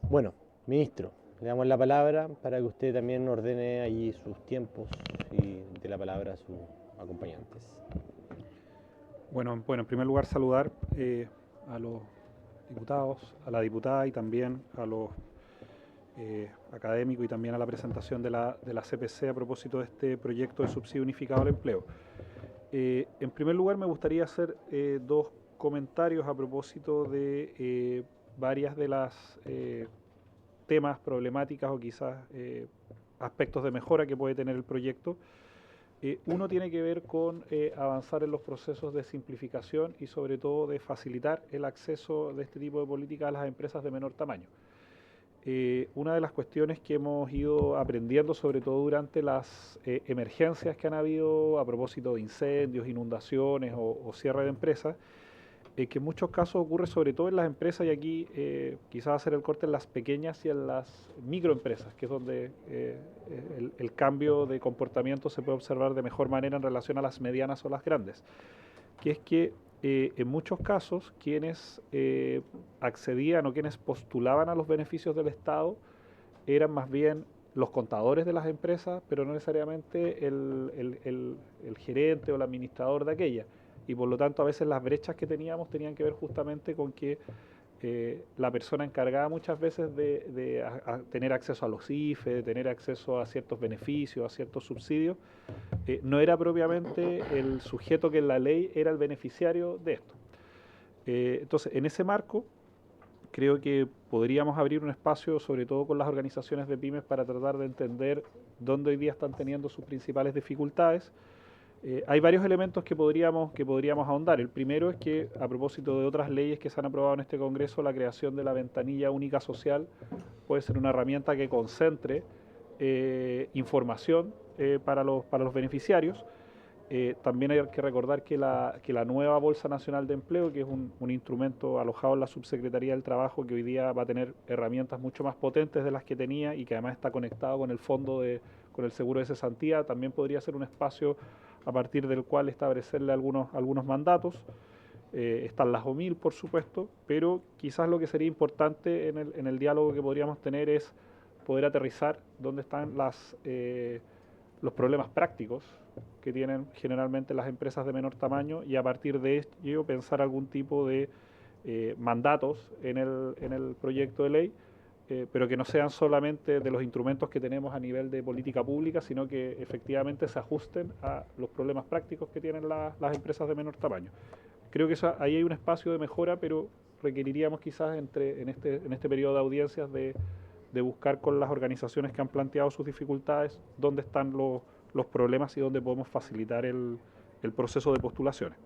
Bueno, ministro, le damos la palabra para que usted también ordene allí sus tiempos y dé la palabra a sus acompañantes. Bueno, en primer lugar saludar a los diputados, a la diputada y también a los académicos y también a la presentación de la CPC a propósito de este proyecto de subsidio unificado al empleo. En primer lugar me gustaría hacer dos comentarios a propósito de varias de las temas problemáticas o quizás aspectos de mejora que puede tener el proyecto. Uno tiene que ver con avanzar en los procesos de simplificación y sobre todo de facilitar el acceso de este tipo de políticas a las empresas de menor tamaño. Una de las cuestiones que hemos ido aprendiendo, sobre todo durante las emergencias que han habido a propósito de incendios, inundaciones o cierre de empresas, que en muchos casos ocurre sobre todo en las empresas, y aquí quizás hacer el corte en las pequeñas y en las microempresas, que es donde el cambio de comportamiento se puede observar de mejor manera en relación a las medianas o las grandes, que es que en muchos casos quienes accedían o quienes postulaban a los beneficios del Estado eran más bien los contadores de las empresas, pero no necesariamente el gerente o el administrador de aquella. Y por lo tanto a veces las brechas que teníamos tenían que ver justamente con que la persona encargada muchas veces de tener acceso a los IFE, de tener acceso a ciertos beneficios, a ciertos subsidios, no era propiamente el sujeto que en la ley era el beneficiario de esto. Entonces, en ese marco, creo que podríamos abrir un espacio, sobre todo con las organizaciones de pymes, para tratar de entender dónde hoy día están teniendo sus principales dificultades. Hay varios elementos que podríamos ahondar. El primero es que, a propósito de otras leyes que se han aprobado en este Congreso, la creación de la ventanilla única social puede ser una herramienta que concentre información para los beneficiarios. También hay que recordar que la nueva Bolsa Nacional de Empleo, que es un instrumento alojado en la Subsecretaría del Trabajo, que hoy día va a tener herramientas mucho más potentes de las que tenía y que además está conectado con el fondo con el seguro de cesantía, también podría ser un espacio a partir del cual establecerle algunos mandatos. Están las OMIL, por supuesto, pero quizás lo que sería importante en el diálogo que podríamos tener es poder aterrizar dónde están los problemas prácticos que tienen generalmente las empresas de menor tamaño, y a partir de ello pensar algún tipo de mandatos en el proyecto de ley, pero que no sean solamente de los instrumentos que tenemos a nivel de política pública, sino que efectivamente se ajusten a los problemas prácticos que tienen las empresas de menor tamaño. Creo que ahí hay un espacio de mejora, pero requeriríamos quizás en este periodo de audiencias de buscar con las organizaciones que han planteado sus dificultades dónde están los problemas y dónde podemos facilitar el proceso de postulaciones.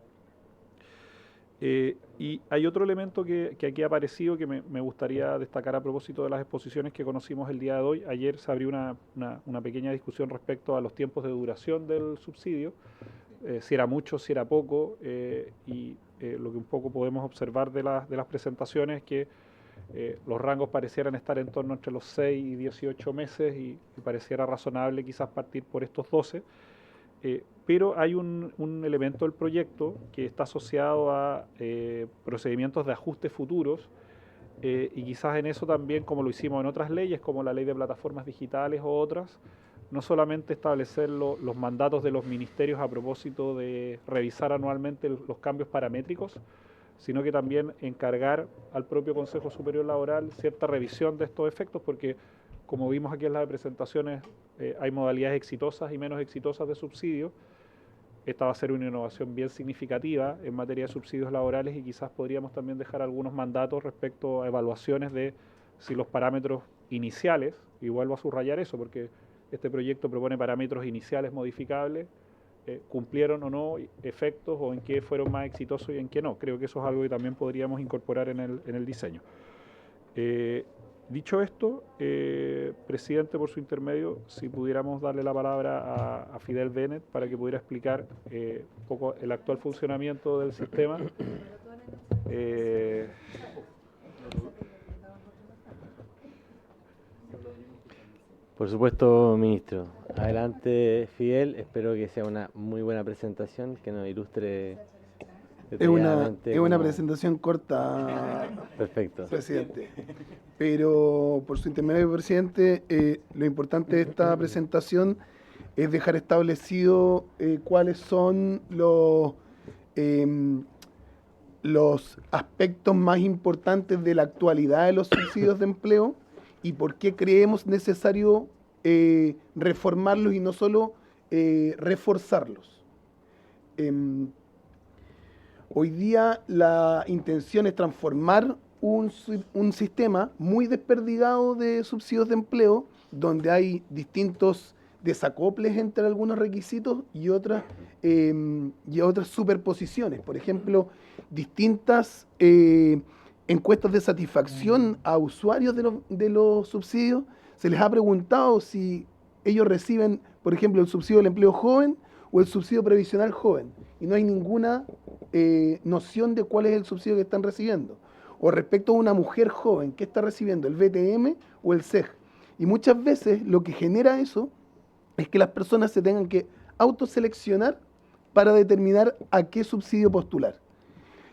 Y hay otro elemento que aquí ha aparecido que me gustaría destacar a propósito de las exposiciones que conocimos el día de hoy. Ayer se abrió una pequeña discusión respecto a los tiempos de duración del subsidio, si era mucho, si era poco, lo que un poco podemos observar de las presentaciones es que los rangos parecieran estar en torno entre los 6 y 18 meses y pareciera razonable quizás partir por estos 12. Pero hay un elemento del proyecto que está asociado a procedimientos de ajuste futuros y quizás en eso también, como lo hicimos en otras leyes, como la ley de plataformas digitales o otras, no solamente establecer los mandatos de los ministerios a propósito de revisar anualmente los cambios paramétricos, sino que también encargar al propio Consejo Superior Laboral cierta revisión de estos efectos, porque como vimos aquí en las presentaciones, hay modalidades exitosas y menos exitosas de subsidio. Esta va a ser una innovación bien significativa en materia de subsidios laborales y quizás podríamos también dejar algunos mandatos respecto a evaluaciones de si los parámetros iniciales, y vuelvo a subrayar eso porque este proyecto propone parámetros iniciales modificables, cumplieron o no efectos o en qué fueron más exitosos y en qué no. Creo que eso es algo que también podríamos incorporar en el diseño. Dicho esto, presidente, por su intermedio, si pudiéramos darle la palabra a Fidel Bennett para que pudiera explicar un poco el actual funcionamiento del sistema. Por supuesto, ministro. Adelante, Fidel. Espero que sea una muy buena presentación, que nos ilustre detalladamente. Es una presentación corta, Perfecto. presidente. Pero por su intermedio, presidente, lo importante de esta presentación es dejar establecido cuáles son los aspectos más importantes de la actualidad de los subsidios de empleo y por qué creemos necesario reformarlos y no solo reforzarlos. Hoy día la intención es transformar un sistema muy desperdigado de subsidios de empleo, donde hay distintos desacoples entre algunos requisitos y otras superposiciones. Por ejemplo, distintas encuestas de satisfacción a usuarios de los subsidios. Se les ha preguntado si ellos reciben, por ejemplo, el subsidio del empleo joven o el subsidio previsional joven, y no hay ninguna noción de cuál es el subsidio que están recibiendo. O respecto a una mujer joven, ¿qué está recibiendo? ¿El VTM o el SEG? Y muchas veces lo que genera eso es que las personas se tengan que autoseleccionar para determinar a qué subsidio postular.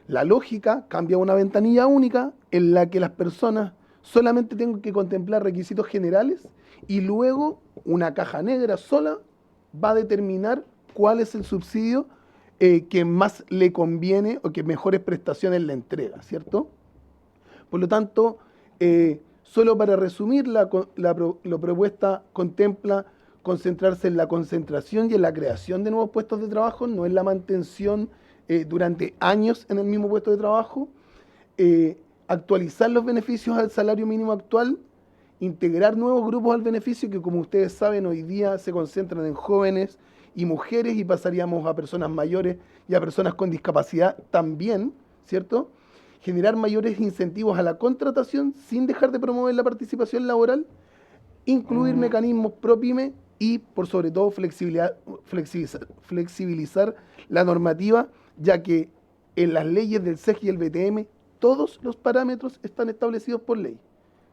La lógica cambia a una ventanilla única en la que las personas solamente tienen que contemplar requisitos generales y luego una caja negra sola va a determinar cuál es el subsidio que más le conviene o que mejores prestaciones le entrega, ¿cierto? Por lo tanto, solo para resumir, la propuesta contempla concentrarse en la concentración y en la creación de nuevos puestos de trabajo, no en la mantención durante años en el mismo puesto de trabajo, actualizar los beneficios al salario mínimo actual, integrar nuevos grupos al beneficio que, como ustedes saben, hoy día se concentran en jóvenes y mujeres y pasaríamos a personas mayores y a personas con discapacidad también, ¿cierto? Generar mayores incentivos a la contratación sin dejar de promover la participación laboral, incluir mecanismos pro pyme y, por sobre todo, flexibilizar la normativa, ya que en las leyes del SEG y el BTM todos los parámetros están establecidos por ley.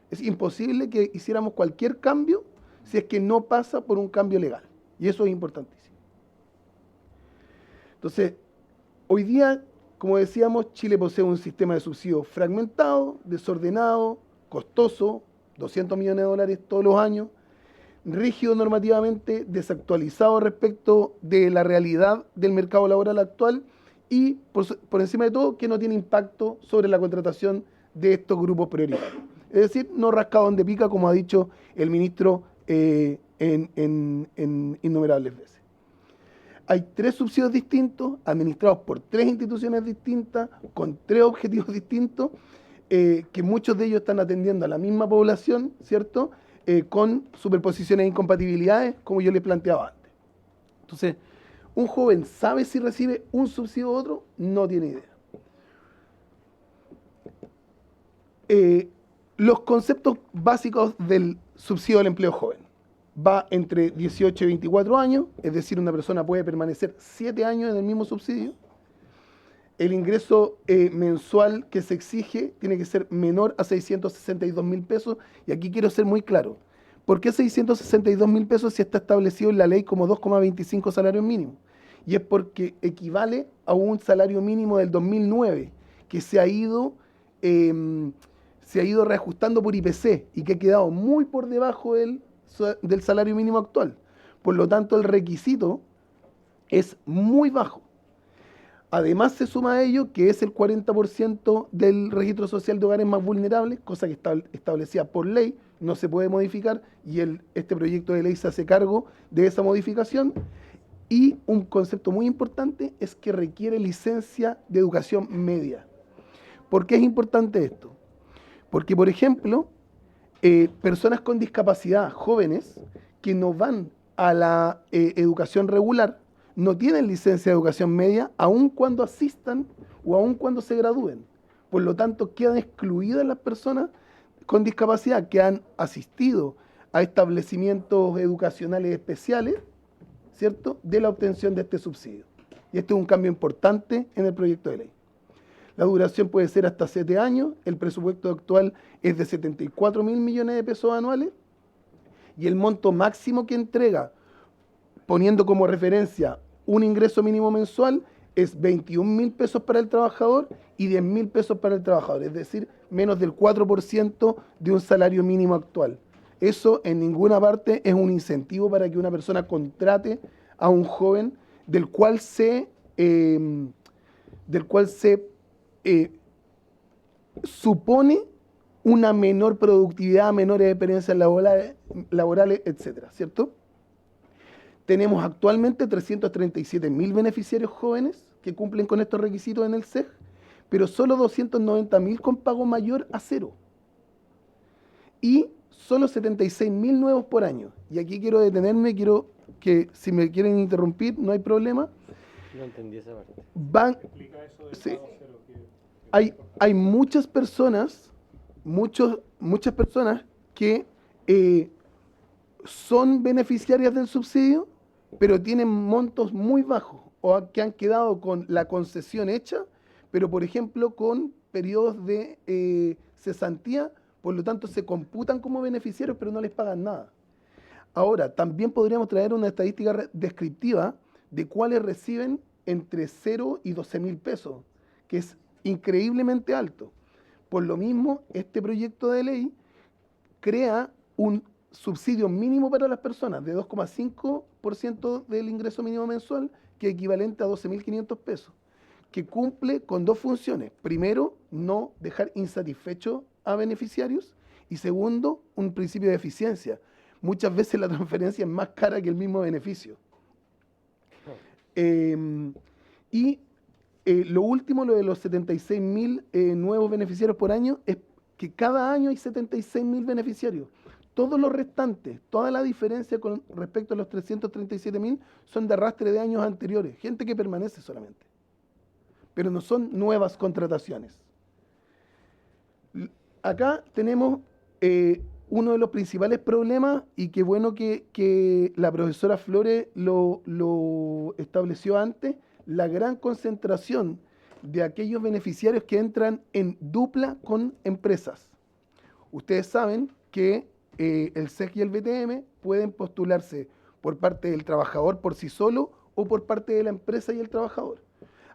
Es imposible que hiciéramos cualquier cambio si es que no pasa por un cambio legal. Y eso es importantísimo. Entonces, hoy día, como decíamos, Chile posee un sistema de subsidios fragmentado, desordenado, costoso, 200 millones de dólares todos los años, rígido normativamente, desactualizado respecto de la realidad del mercado laboral actual y, por encima de todo, que no tiene impacto sobre la contratación de estos grupos prioritarios. Es decir, no rascado donde pica, como ha dicho el ministro en innumerables veces. Hay 3 subsidios distintos, administrados por 3 instituciones distintas, con 3 objetivos distintos, que muchos de ellos están atendiendo a la misma población, ¿cierto?, con superposiciones e incompatibilidades, como yo les planteaba antes. Entonces, ¿un joven sabe si recibe un subsidio u otro? No tiene idea. los conceptos básicos del subsidio al empleo joven. Va entre 18 y 24 años, es decir, una persona puede permanecer 7 años en el mismo subsidio. El ingreso mensual que se exige tiene que ser menor a 662.000 pesos. Y aquí quiero ser muy claro. ¿Por qué 662.000 pesos si está establecido en la ley como 2,25 salarios mínimos? Y es porque equivale a un salario mínimo del 2009 que se ha ido reajustando por IPC y que ha quedado muy por debajo del salario mínimo actual. Por lo tanto, el requisito es muy bajo. Además, se suma a ello que es el 40% del registro social de hogares más vulnerables, cosa que está establecida por ley, no se puede modificar, y este proyecto de ley se hace cargo de esa modificación. Y un concepto muy importante es que requiere licencia de educación media. ¿Por qué es importante esto? Porque, por ejemplo, personas con discapacidad, jóvenes, que no van a la educación regular, no tienen licencia de educación media, aun cuando asistan o aun cuando se gradúen. Por lo tanto, quedan excluidas las personas con discapacidad que han asistido a establecimientos educacionales especiales, ¿cierto?, de la obtención de este subsidio. Y este es un cambio importante en el proyecto de ley. La duración puede ser hasta 7 años, el presupuesto actual es de 74.000 millones de pesos anuales, y el monto máximo que entrega, poniendo como referencia un ingreso mínimo mensual, es 21.000 pesos para el trabajador y 10.000 pesos para el trabajador, es decir, menos del 4% de un salario mínimo actual. Eso en ninguna parte es un incentivo para que una persona contrate a un joven del cual se supone una menor productividad, menores experiencias laborales, etcétera, ¿cierto? Tenemos actualmente 337.000 beneficiarios jóvenes que cumplen con estos requisitos en el SEG, pero solo 290.000 con pago mayor a 0. Y solo 76.000 nuevos por año. Y aquí quiero detenerme, quiero que si me quieren interrumpir, no hay problema. No entendí esa parte. Sí. Hay muchas personas, muchas personas que son beneficiarias del subsidio, pero tienen montos muy bajos o que han quedado con la concesión hecha, pero por ejemplo con periodos de cesantía, por lo tanto se computan como beneficiarios, pero no les pagan nada. Ahora, también podríamos traer una estadística descriptiva de cuáles reciben entre 0 y 12.000 pesos, que es increíblemente alto. Por lo mismo, este proyecto de ley crea un subsidio mínimo para las personas de 2,5% del ingreso mínimo mensual, que es equivalente a 12.500 pesos, que cumple con dos funciones. Primero, no dejar insatisfechos a beneficiarios, y segundo, un principio de eficiencia. Muchas veces la transferencia es más cara que el mismo beneficio. Lo último, lo de los 76.000 nuevos beneficiarios por año, es que cada año hay 76.000 beneficiarios. Todos los restantes, toda la diferencia con respecto a los 337.000 son de arrastre de años anteriores, gente que permanece solamente, pero no son nuevas contrataciones. Acá tenemos uno de los principales problemas, y qué bueno que la profesora Flores lo estableció antes, la gran concentración de aquellos beneficiarios que entran en dupla con empresas. Ustedes saben que el SEG y el BTM pueden postularse por parte del trabajador por sí solo o por parte de la empresa y el trabajador.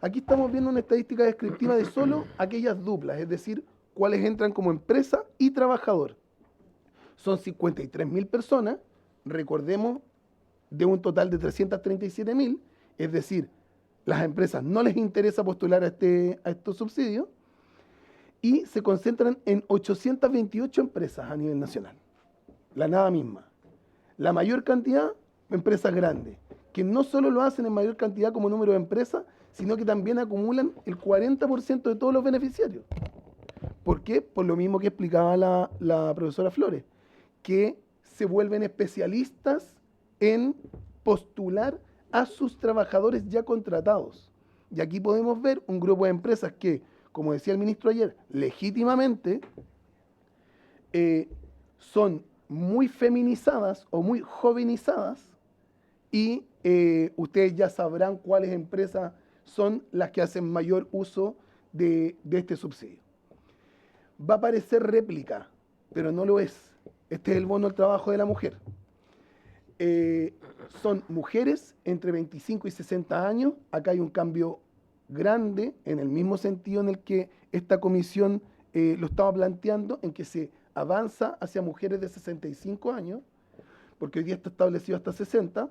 Aquí estamos viendo una estadística descriptiva de solo aquellas duplas, es decir, cuáles entran como empresa y trabajador. Son 53.000 personas, recordemos, de un total de 337.000, es decir, las empresas no les interesa postular a estos subsidios, y se concentran en 828 empresas a nivel nacional. La nada misma. La mayor cantidad, empresas grandes, que no solo lo hacen en mayor cantidad como número de empresas, sino que también acumulan el 40% de todos los beneficiarios. ¿Por qué? Por lo mismo que explicaba la profesora Flores, que se vuelven especialistas en postular a sus trabajadores ya contratados. Y aquí podemos ver un grupo de empresas que, como decía el ministro ayer, legítimamente son muy feminizadas o muy jovenizadas y ustedes ya sabrán cuáles empresas son las que hacen mayor uso de este subsidio. Va a parecer réplica, pero no lo es. Este es el bono al trabajo de la mujer. Son mujeres entre 25 y 60 años. Acá hay un cambio grande en el mismo sentido en el que esta comisión lo estaba planteando, en que se avanza hacia mujeres de 65 años, porque hoy día está establecido hasta 60,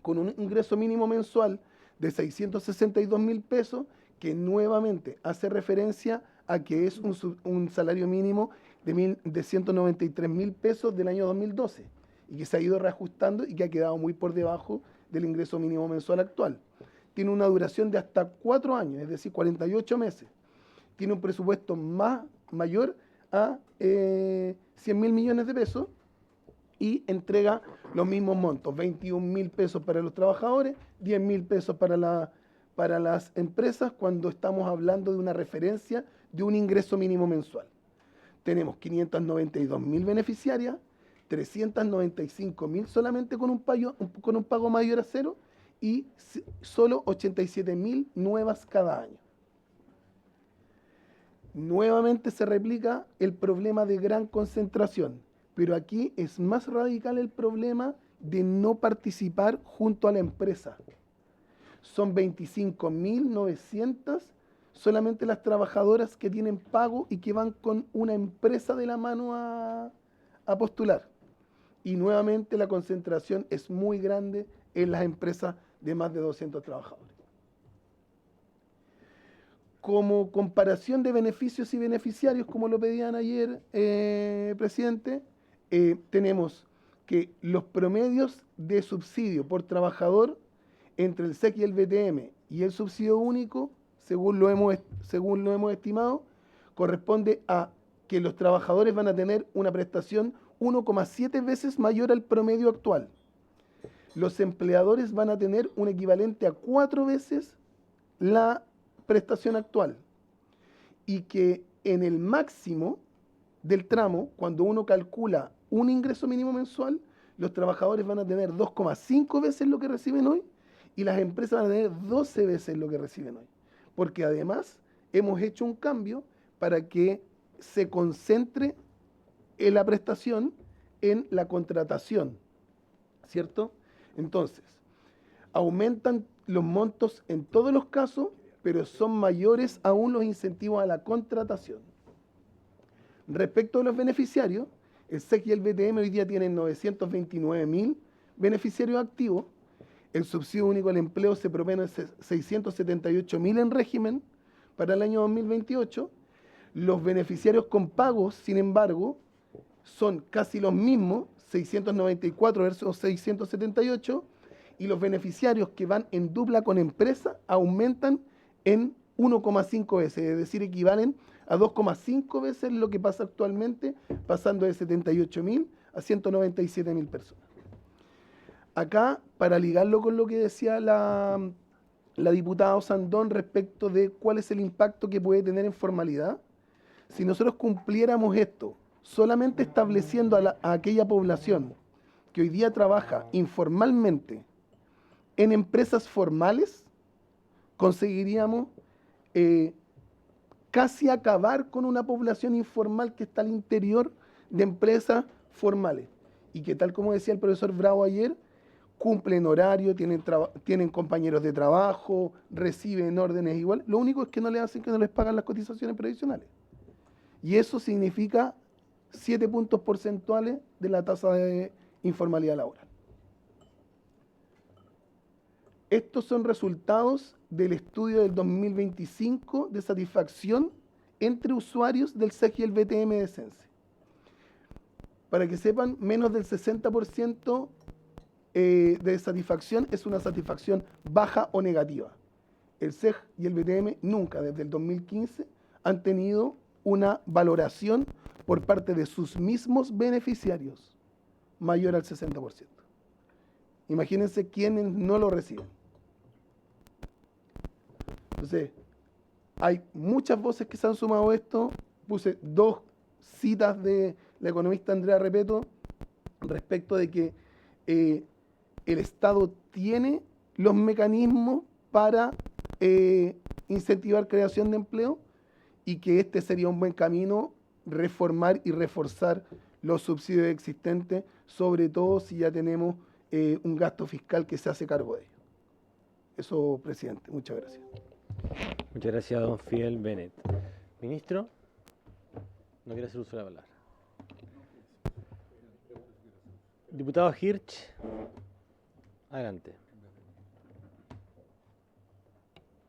con un ingreso mínimo mensual de 662.000 pesos, que nuevamente hace referencia a que es un salario mínimo de 193.000 pesos del año 2012 y que se ha ido reajustando y que ha quedado muy por debajo del ingreso mínimo mensual actual. Tiene una duración de hasta 4 años, es decir, 48 meses. Tiene un presupuesto mayor a 100.000 millones de pesos y entrega los mismos montos, 21.000 pesos para los trabajadores, 10.000 pesos para las empresas, cuando estamos hablando de una referencia de un ingreso mínimo mensual. Tenemos 592.000 beneficiarias, 395.000 solamente con un pago mayor a cero y solo 87.000 nuevas cada año. Nuevamente se replica el problema de gran concentración, pero aquí es más radical el problema de no participar junto a la empresa. Son 25.900 solamente las trabajadoras que tienen pago y que van con una empresa de la mano a postular. Y nuevamente la concentración es muy grande en las empresas de más de 200 trabajadores. Como comparación de beneficios y beneficiarios, como lo pedían ayer, presidente, tenemos que los promedios de subsidio por trabajador entre el SEC y el BTM y el subsidio único, según lo hemos estimado, corresponde a que los trabajadores van a tener una prestación 1,7 veces mayor al promedio actual. Los empleadores van a tener un equivalente a 4 veces la prestación actual. Y que en el máximo del tramo, cuando uno calcula un ingreso mínimo mensual, los trabajadores van a tener 2,5 veces lo que reciben hoy y las empresas van a tener 12 veces lo que reciben hoy. Porque además hemos hecho un cambio para que se concentre en la prestación en la contratación, ¿cierto? Entonces, aumentan los montos en todos los casos, pero son mayores aún los incentivos a la contratación. Respecto a los beneficiarios, el SEC y el BTM hoy día tienen 929.000 beneficiarios activos. El subsidio único al empleo se propone 678.000 en régimen para el año 2028. Los beneficiarios con pagos, sin embargo, son casi los mismos, 694 versus 678, y los beneficiarios que van en dupla con empresa aumentan en 1,5 veces, es decir, equivalen a 2,5 veces lo que pasa actualmente, pasando de 78.000 a 197.000 personas. Acá, para ligarlo con lo que decía la diputada Osandón respecto de cuál es el impacto que puede tener en formalidad, si nosotros cumpliéramos esto, solamente estableciendo a aquella población que hoy día trabaja informalmente en empresas formales, conseguiríamos casi acabar con una población informal que está al interior de empresas formales y que, tal como decía el profesor Bravo ayer, cumplen horario, tienen compañeros de trabajo, reciben órdenes igual. Lo único es que no les hacen que no les pagan las cotizaciones previsionales. Y eso significa 7 puntos porcentuales de la tasa de informalidad laboral. Estos son resultados del estudio del 2025 de satisfacción entre usuarios del SEC y el BTM de Sense. Para que sepan, menos del 60% de satisfacción es una satisfacción baja o negativa. El SEC y el BTM nunca, desde el 2015, han tenido una valoración por parte de sus mismos beneficiarios mayor al 60%. Imagínense quienes no lo reciben. Entonces, hay muchas voces que se han sumado a esto. Puse 2 citas de la economista Andrea Repeto respecto de que el Estado tiene los mecanismos para incentivar creación de empleo y que este sería un buen camino, reformar y reforzar los subsidios existentes, sobre todo si ya tenemos un gasto fiscal que se hace cargo de ello. Eso, presidente. Muchas gracias. Muchas gracias, don Fidel Bennett. Ministro, no quiere hacer uso de la palabra. Diputado Hirsch, adelante.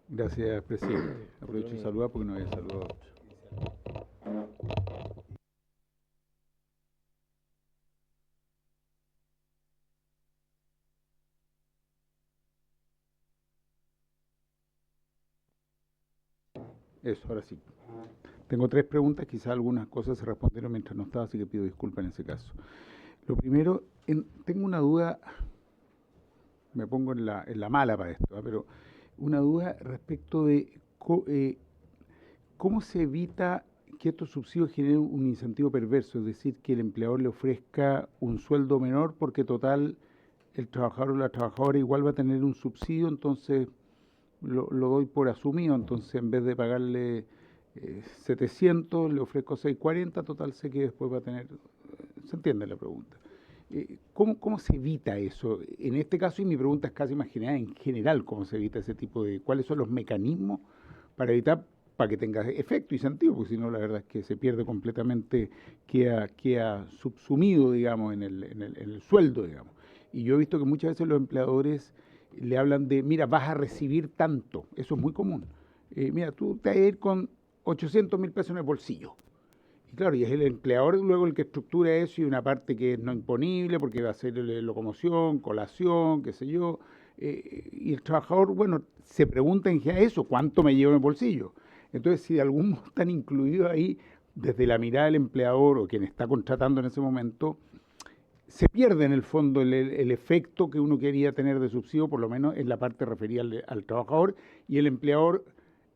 Gracias, presidente. Aprovecho y saludar porque no había saludado a otro. Eso, ahora sí. Tengo 3 preguntas, quizás algunas cosas se respondieron mientras no estaba, así que pido disculpas en ese caso. Lo primero, tengo una duda, me pongo en la mala para esto, pero una duda respecto de cómo se evita que estos subsidios generen un incentivo perverso, es decir, que el empleador le ofrezca un sueldo menor porque total el trabajador o la trabajadora igual va a tener un subsidio, entonces lo doy por asumido, entonces en vez de pagarle 700 le ofrezco 640, total sé que después va a tener, ¿se entiende la pregunta? ¿Cómo se evita eso? En este caso, y mi pregunta es casi más general, en general, ¿cómo se evita ese tipo de, cuáles son los mecanismos para evitar, para que tenga efecto y sentido? Porque si no, la verdad es que se pierde completamente, queda subsumido, digamos, en el sueldo, digamos. Y yo he visto que muchas veces los empleadores le hablan de, mira, vas a recibir tanto, eso es muy común. Mira, tú te vas a ir con 800.000 pesos en el bolsillo. Y claro, y es el empleador luego el que estructura eso y una parte que es no imponible porque va a ser locomoción, colación, qué sé yo. Y el trabajador, bueno, se pregunta en general eso, ¿cuánto me llevo en el bolsillo? Entonces, si de algún modo están incluidos ahí, desde la mirada del empleador o quien está contratando en ese momento, se pierde en el fondo el efecto que uno quería tener de subsidio, por lo menos en la parte referida al trabajador, y el empleador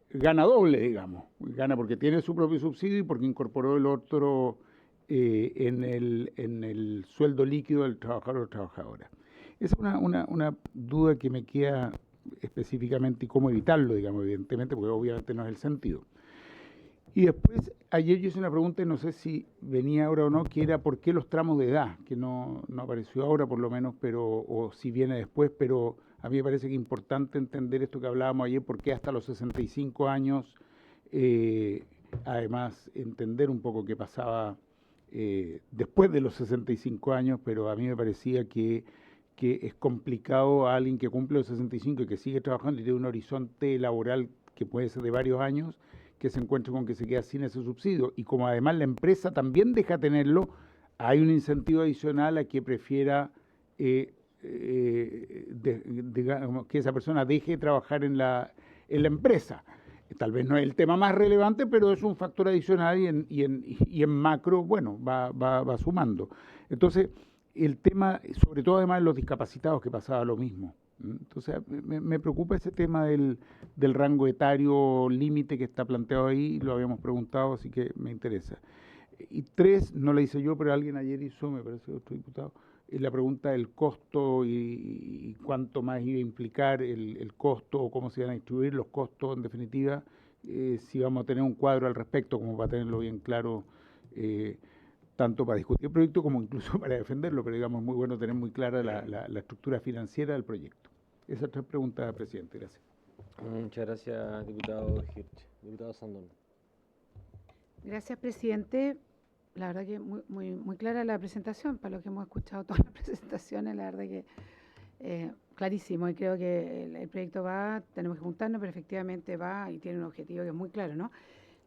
gana doble, digamos. Gana porque tiene su propio subsidio y porque incorporó el otro en el sueldo líquido del trabajador o trabajadora. Esa es una duda que me queda específicamente y cómo evitarlo, digamos, evidentemente, porque obviamente no es el sentido. Y después, ayer yo hice una pregunta, y no sé si venía ahora o no, que era ¿por qué los tramos de edad? Que no apareció ahora por lo menos, o si viene después, pero a mí me parece que es importante entender esto que hablábamos ayer, por qué hasta los 65 años, además entender un poco qué pasaba después de los 65 años, pero a mí me parecía que es complicado a alguien que cumple los 65 y que sigue trabajando y tiene un horizonte laboral que puede ser de varios años, que se encuentre con que se queda sin ese subsidio. Y como además la empresa también deja tenerlo, hay un incentivo adicional a que prefiera digamos, que esa persona deje de trabajar en la empresa. Tal vez no es el tema más relevante, pero es un factor adicional y en macro, bueno, va sumando. Entonces, el tema, sobre todo además de los discapacitados, que pasaba lo mismo. Entonces, me preocupa ese tema del rango etario límite que está planteado ahí, lo habíamos preguntado, así que me interesa. Y 3, no la hice yo, pero alguien ayer hizo, me parece otro diputado, la pregunta del costo y cuánto más iba a implicar el costo o cómo se iban a distribuir los costos, en definitiva, si vamos a tener un cuadro al respecto, como para tenerlo bien claro, tanto para discutir el proyecto como incluso para defenderlo, pero digamos, muy bueno tener muy clara la estructura financiera del proyecto. Esas 3 preguntas, presidente. Gracias. Muchas gracias, diputado Hirsch. Diputado Sandón. Gracias, presidente. La verdad que muy clara la presentación, para lo que hemos escuchado todas las presentaciones, la verdad que clarísimo, y creo que el proyecto tenemos que juntarnos, pero efectivamente va y tiene un objetivo que es muy claro, ¿no?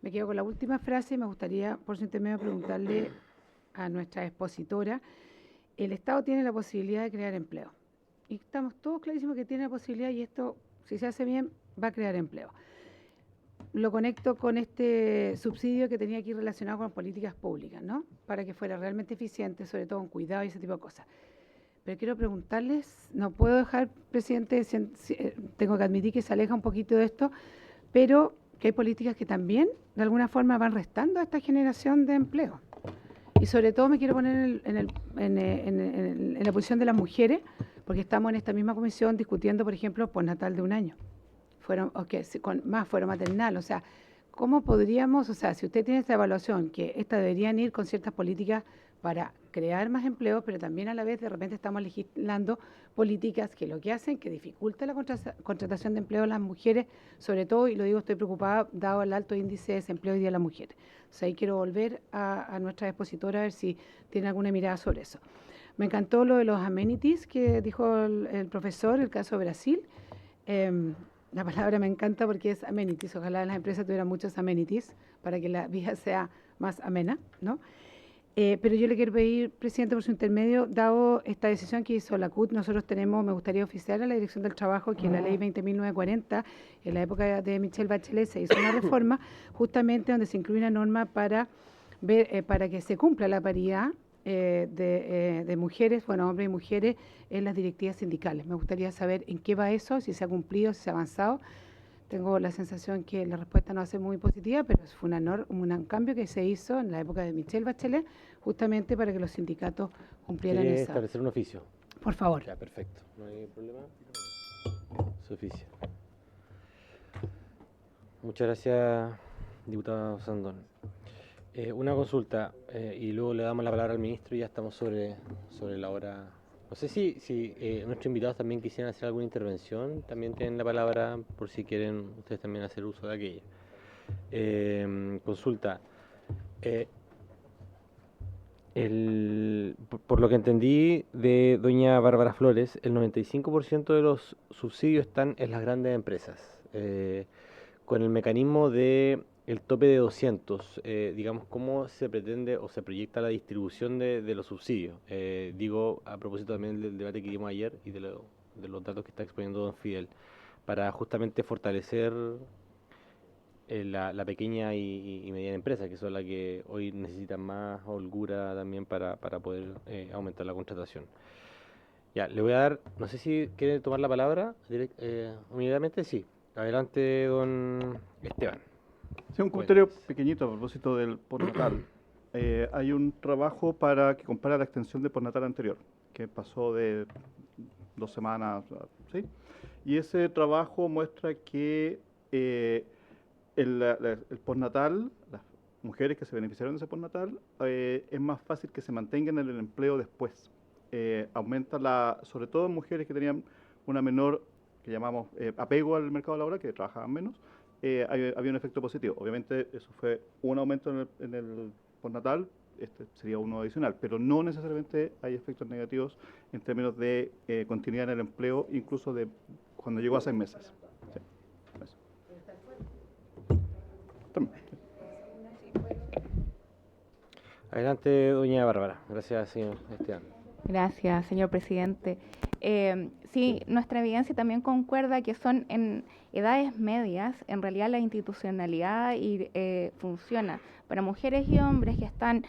Me quedo con la última frase y me gustaría, por su intermedio, preguntarle a nuestra expositora, el Estado tiene la posibilidad de crear empleo, y estamos todos clarísimos que tiene la posibilidad, y esto, si se hace bien, va a crear empleo. Lo conecto con este subsidio que tenía aquí relacionado con políticas públicas, ¿no? Para que fuera realmente eficiente, sobre todo en cuidado y ese tipo de cosas. Pero quiero preguntarles, no puedo dejar, presidente, tengo que admitir que se aleja un poquito de esto, pero que hay políticas que también, de alguna forma, van restando a esta generación de empleo. Y sobre todo me quiero poner en la posición de las mujeres, porque estamos en esta misma comisión discutiendo, por ejemplo, postnatal de 1 año, con más fuero maternal. O sea, ¿cómo podríamos, o sea, si usted tiene esta evaluación, que estas deberían ir con ciertas políticas para crear más empleo, pero también a la vez de repente estamos legislando políticas que lo que hacen que dificulta la contratación de empleo de las mujeres, sobre todo, y lo digo, estoy preocupada dado el alto índice de desempleo hoy día de las mujeres. O sea, ahí quiero volver a nuestra expositora a ver si tiene alguna mirada sobre eso. Me encantó lo de los amenities que dijo el profesor, el caso de Brasil. La palabra me encanta porque es amenities. Ojalá las empresas tuvieran muchos amenities para que la vida sea más amena, ¿no? Pero yo le quiero pedir, presidente, por su intermedio, dado esta decisión que hizo la CUT, nosotros tenemos, me gustaría oficiar a la Dirección del Trabajo que en la ley 20.940, en la época de Michelle Bachelet, se hizo una reforma justamente donde se incluye una norma para para que se cumpla la paridad de mujeres, bueno, hombres y mujeres, en las directivas sindicales. Me gustaría saber en qué va eso, si se ha cumplido, si se ha avanzado. Tengo la sensación que la respuesta no va a ser muy positiva, pero fue un cambio que se hizo en la época de Michelle Bachelet, justamente para que los sindicatos cumplieran ¿Quiere esa. establecer un oficio? Por favor. Ya, perfecto. No hay problema. Su oficio. Muchas gracias, diputado Sandón. Una consulta, y luego le damos la palabra al ministro y ya estamos sobre la hora. No sé si nuestros invitados también quisieran hacer alguna intervención, también tienen la palabra por si quieren ustedes también hacer uso de aquella. Consulta. Por lo que entendí de doña Bárbara Flores, el 95% de los subsidios están en las grandes empresas. Con el mecanismo de el tope de 200, digamos, ¿cómo se pretende o se proyecta la distribución de los subsidios? Digo, a propósito también del debate que dimos ayer y de los datos que está exponiendo don Fidel, para justamente fortalecer la pequeña y mediana empresa, que son las que hoy necesitan más holgura también para poder aumentar la contratación. Ya, le voy a dar, no sé si quiere tomar la palabra unidadamente, sí. Adelante, don Esteban. Sí, un comentario pequeñito a propósito del postnatal. Hay un trabajo para que compara la extensión de postnatal anterior, que pasó de 2 semanas, ¿sí? Y ese trabajo muestra que el postnatal, las mujeres que se beneficiaron de ese postnatal, es más fácil que se mantengan en el empleo después. Aumenta sobre todo en mujeres que tenían una menor, que llamamos apego al mercado laboral, que trabajaban menos, había un efecto positivo. Obviamente eso fue un aumento en el postnatal, este sería uno adicional, pero no necesariamente hay efectos negativos en términos de continuidad en el empleo, incluso de cuando llegó a 6 meses. Sí, eso. Adelante, doña Bárbara. Gracias, señor Esteban. Gracias, señor presidente. Sí, nuestra evidencia también concuerda que son en edades medias, en realidad la institucionalidad funciona para mujeres y hombres que están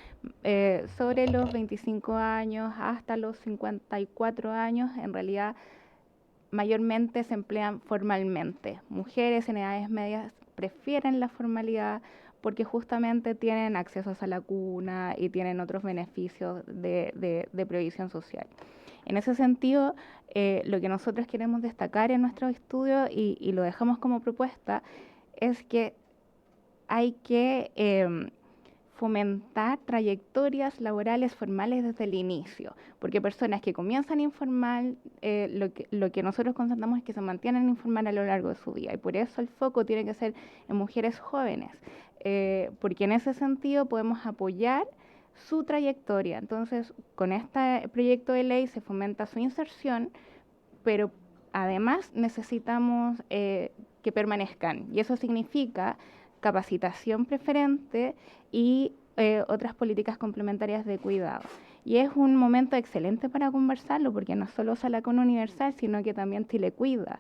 sobre los 25 años hasta los 54 años, en realidad mayormente se emplean formalmente. Mujeres en edades medias prefieren la formalidad porque justamente tienen acceso a la cuna y tienen otros beneficios de provisión social. En ese sentido, lo que nosotros queremos destacar en nuestro estudio y lo dejamos como propuesta es que hay que fomentar trayectorias laborales formales desde el inicio, porque personas que comienzan informal, lo que nosotros constatamos es que se mantienen informal a lo largo de su vida, y por eso el foco tiene que ser en mujeres jóvenes, porque en ese sentido podemos apoyar su trayectoria. Entonces, con este proyecto de ley se fomenta su inserción, pero además necesitamos que permanezcan, y eso significa capacitación preferente y otras políticas complementarias de cuidado. Y es un momento excelente para conversarlo, porque no solo Salacón Universal, sino que también Chile Cuida,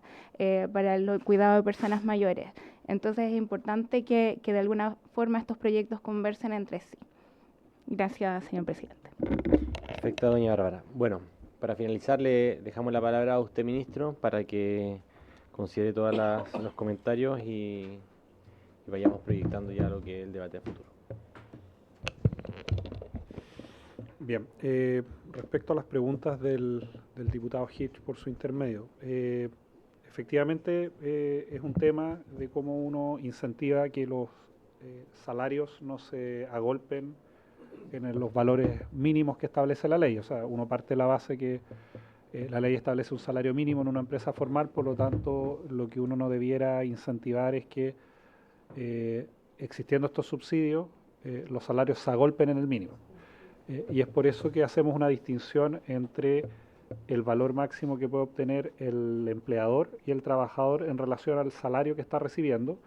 para el cuidado de personas mayores. Entonces es importante que de alguna forma estos proyectos conversen entre sí. Gracias, señor presidente. Perfecto, doña Bárbara. Bueno, para finalizar le dejamos la palabra a usted, ministro, para que considere todos los comentarios y vayamos proyectando ya lo que es el debate a futuro. Bien, respecto a las preguntas del diputado Hitch por su intermedio, efectivamente es un tema de cómo uno incentiva que los salarios no se agolpen en los valores mínimos que establece la ley. O sea, uno parte de la base que la ley establece un salario mínimo en una empresa formal, por lo tanto, lo que uno no debiera incentivar es que existiendo estos subsidios, los salarios se agolpen en el mínimo. Y es por eso que hacemos una distinción entre el valor máximo que puede obtener el empleador y el trabajador en relación al salario que está recibiendo.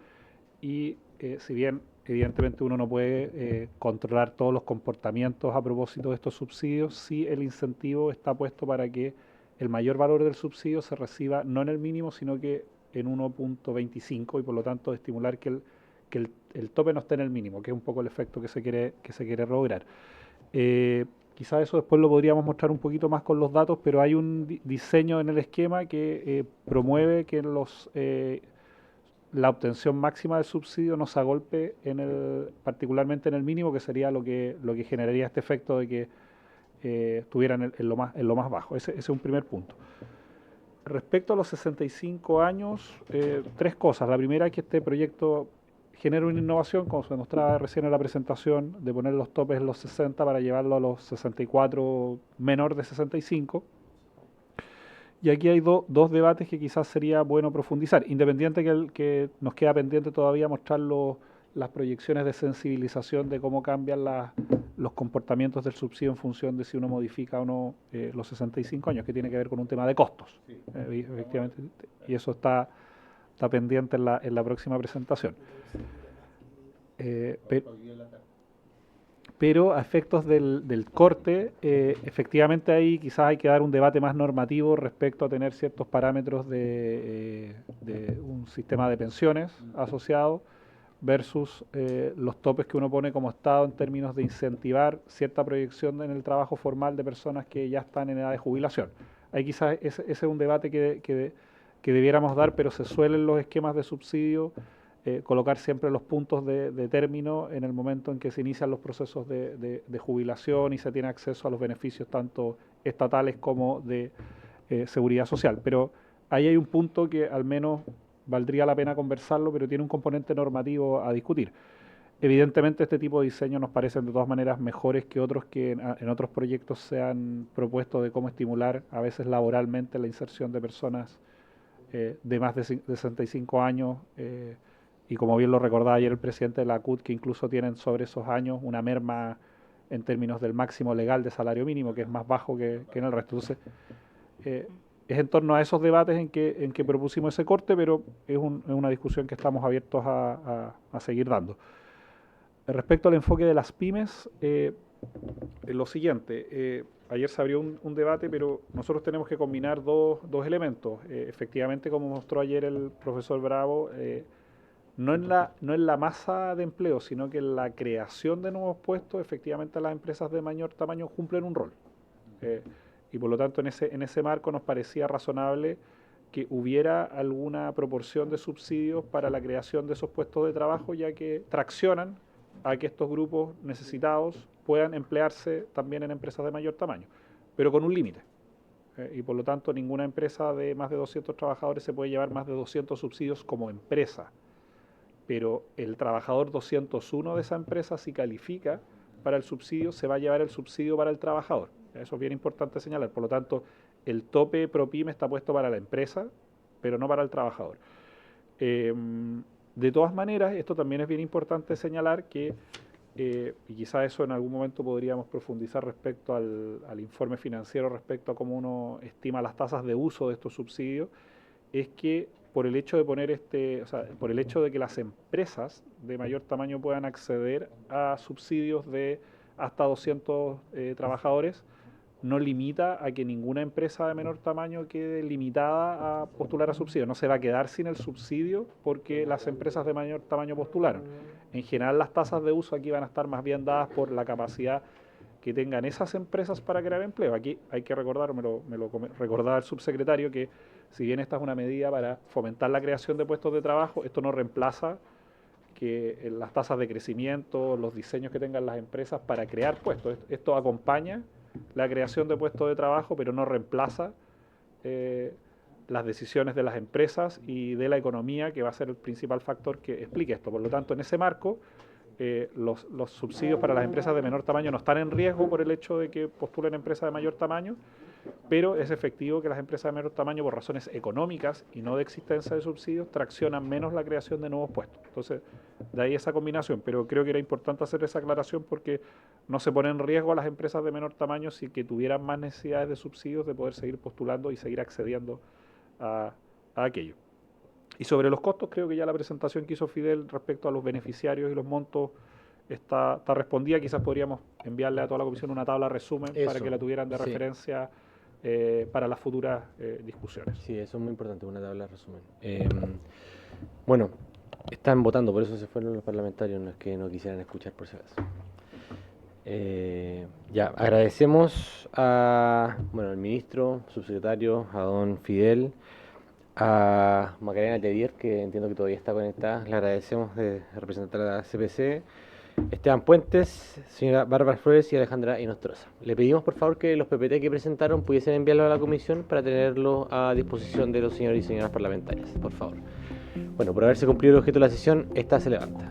Y si bien evidentemente uno no puede controlar todos los comportamientos a propósito de estos subsidios, sí el incentivo está puesto para que el mayor valor del subsidio se reciba no en el mínimo, sino que en 1.25 y por lo tanto estimular que el tope no esté en el mínimo, que es un poco el efecto que se quiere lograr. Quizás eso después lo podríamos mostrar un poquito más con los datos, pero hay un diseño en el esquema que promueve que la obtención máxima del subsidio no se agolpe particularmente en el mínimo, que sería lo que generaría este efecto de que estuvieran en lo más bajo. Ese es un primer punto. Respecto a los 65 años, tres cosas. La primera es que este proyecto genera una innovación, como se demostraba recién en la presentación, de poner los topes en los 60 para llevarlo a los 64 menor de 65. Y aquí hay dos debates que quizás sería bueno profundizar, independiente que nos queda pendiente todavía mostrar las proyecciones de sensibilización de cómo cambian los comportamientos del subsidio en función de si uno modifica o no los 65 años, que tiene que ver con un tema de costos, efectivamente, y eso está pendiente en la próxima presentación. Pero a efectos del corte, efectivamente ahí quizás hay que dar un debate más normativo respecto a tener ciertos parámetros de un sistema de pensiones asociado versus los topes que uno pone como Estado en términos de incentivar cierta proyección en el trabajo formal de personas que ya están en edad de jubilación. Ahí quizás ese es un debate que debiéramos dar, pero se suelen los esquemas de subsidio colocar siempre los puntos de término en el momento en que se inician los procesos de jubilación y se tiene acceso a los beneficios tanto estatales como de seguridad social. Pero ahí hay un punto que al menos valdría la pena conversarlo, pero tiene un componente normativo a discutir. Evidentemente este tipo de diseños nos parecen de todas maneras mejores que otros que en otros proyectos se han propuesto de cómo estimular a veces laboralmente la inserción de personas de más de 65 años, y como bien lo recordaba ayer el presidente de la CUT, que incluso tienen sobre esos años una merma en términos del máximo legal de salario mínimo, que es más bajo que en el resto. Entonces, es en torno a esos debates en que propusimos ese corte, pero es una discusión que estamos abiertos a seguir dando. Respecto al enfoque de las pymes, lo siguiente, ayer se abrió un debate, pero nosotros tenemos que combinar dos elementos. Efectivamente, como mostró ayer el profesor Bravo, no en la masa de empleo, sino que en la creación de nuevos puestos, efectivamente las empresas de mayor tamaño cumplen un rol. Y por lo tanto en ese marco nos parecía razonable que hubiera alguna proporción de subsidios para la creación de esos puestos de trabajo, ya que traccionan a que estos grupos necesitados puedan emplearse también en empresas de mayor tamaño, pero con un límite. Y por lo tanto ninguna empresa de más de 200 trabajadores se puede llevar más de 200 subsidios como empresa. Pero el trabajador 201 de esa empresa, si califica para el subsidio, se va a llevar el subsidio para el trabajador. Eso es bien importante señalar. Por lo tanto, el tope ProPyme está puesto para la empresa, pero no para el trabajador. De todas maneras, esto también es bien importante señalar que, y quizá eso en algún momento podríamos profundizar respecto al informe financiero, respecto a cómo uno estima las tasas de uso de estos subsidios, es que por el hecho de por el hecho de que las empresas de mayor tamaño puedan acceder a subsidios de hasta 200 trabajadores, no limita a que ninguna empresa de menor tamaño quede limitada a postular a subsidio. No se va a quedar sin el subsidio porque las empresas de mayor tamaño postularon. En general las tasas de uso aquí van a estar más bien dadas por la capacidad que tengan esas empresas para crear empleo. Aquí hay que recordar, me lo recordaba el subsecretario, que si bien esta es una medida para fomentar la creación de puestos de trabajo, esto no reemplaza que las tasas de crecimiento, los diseños que tengan las empresas para crear puestos. Esto acompaña la creación de puestos de trabajo, pero no reemplaza las decisiones de las empresas y de la economía, que va a ser el principal factor que explique esto. Por lo tanto, en ese marco, los subsidios para las empresas de menor tamaño no están en riesgo por el hecho de que postulen empresas de mayor tamaño, pero es efectivo que las empresas de menor tamaño, por razones económicas y no de existencia de subsidios, traccionan menos la creación de nuevos puestos. Entonces, de ahí esa combinación, pero creo que era importante hacer esa aclaración porque no se pone en riesgo a las empresas de menor tamaño si que tuvieran más necesidades de subsidios de poder seguir postulando y seguir accediendo a aquello. Y sobre los costos, creo que ya la presentación que hizo Fidel respecto a los beneficiarios y los montos está respondida. Quizás podríamos enviarle a toda la comisión una tabla resumen para que la tuvieran de referencia para las futuras discusiones. Sí, eso es muy importante, una tabla de resumen. Bueno, están votando, por eso se fueron los parlamentarios, no es que no quisieran escuchar por si acaso. Ya, agradecemos al ministro, subsecretario, a don Fidel, a Macarena Tedier, que entiendo que todavía está conectada, le agradecemos de representar a la CPC, Esteban Puentes, señora Bárbara Flores y Alejandra Inostroza. Le pedimos por favor que los PPT que presentaron pudiesen enviarlo a la comisión para tenerlo a disposición de los señores y señoras parlamentarias, por favor. Bueno, por haberse cumplido el objeto de la sesión, esta se levanta.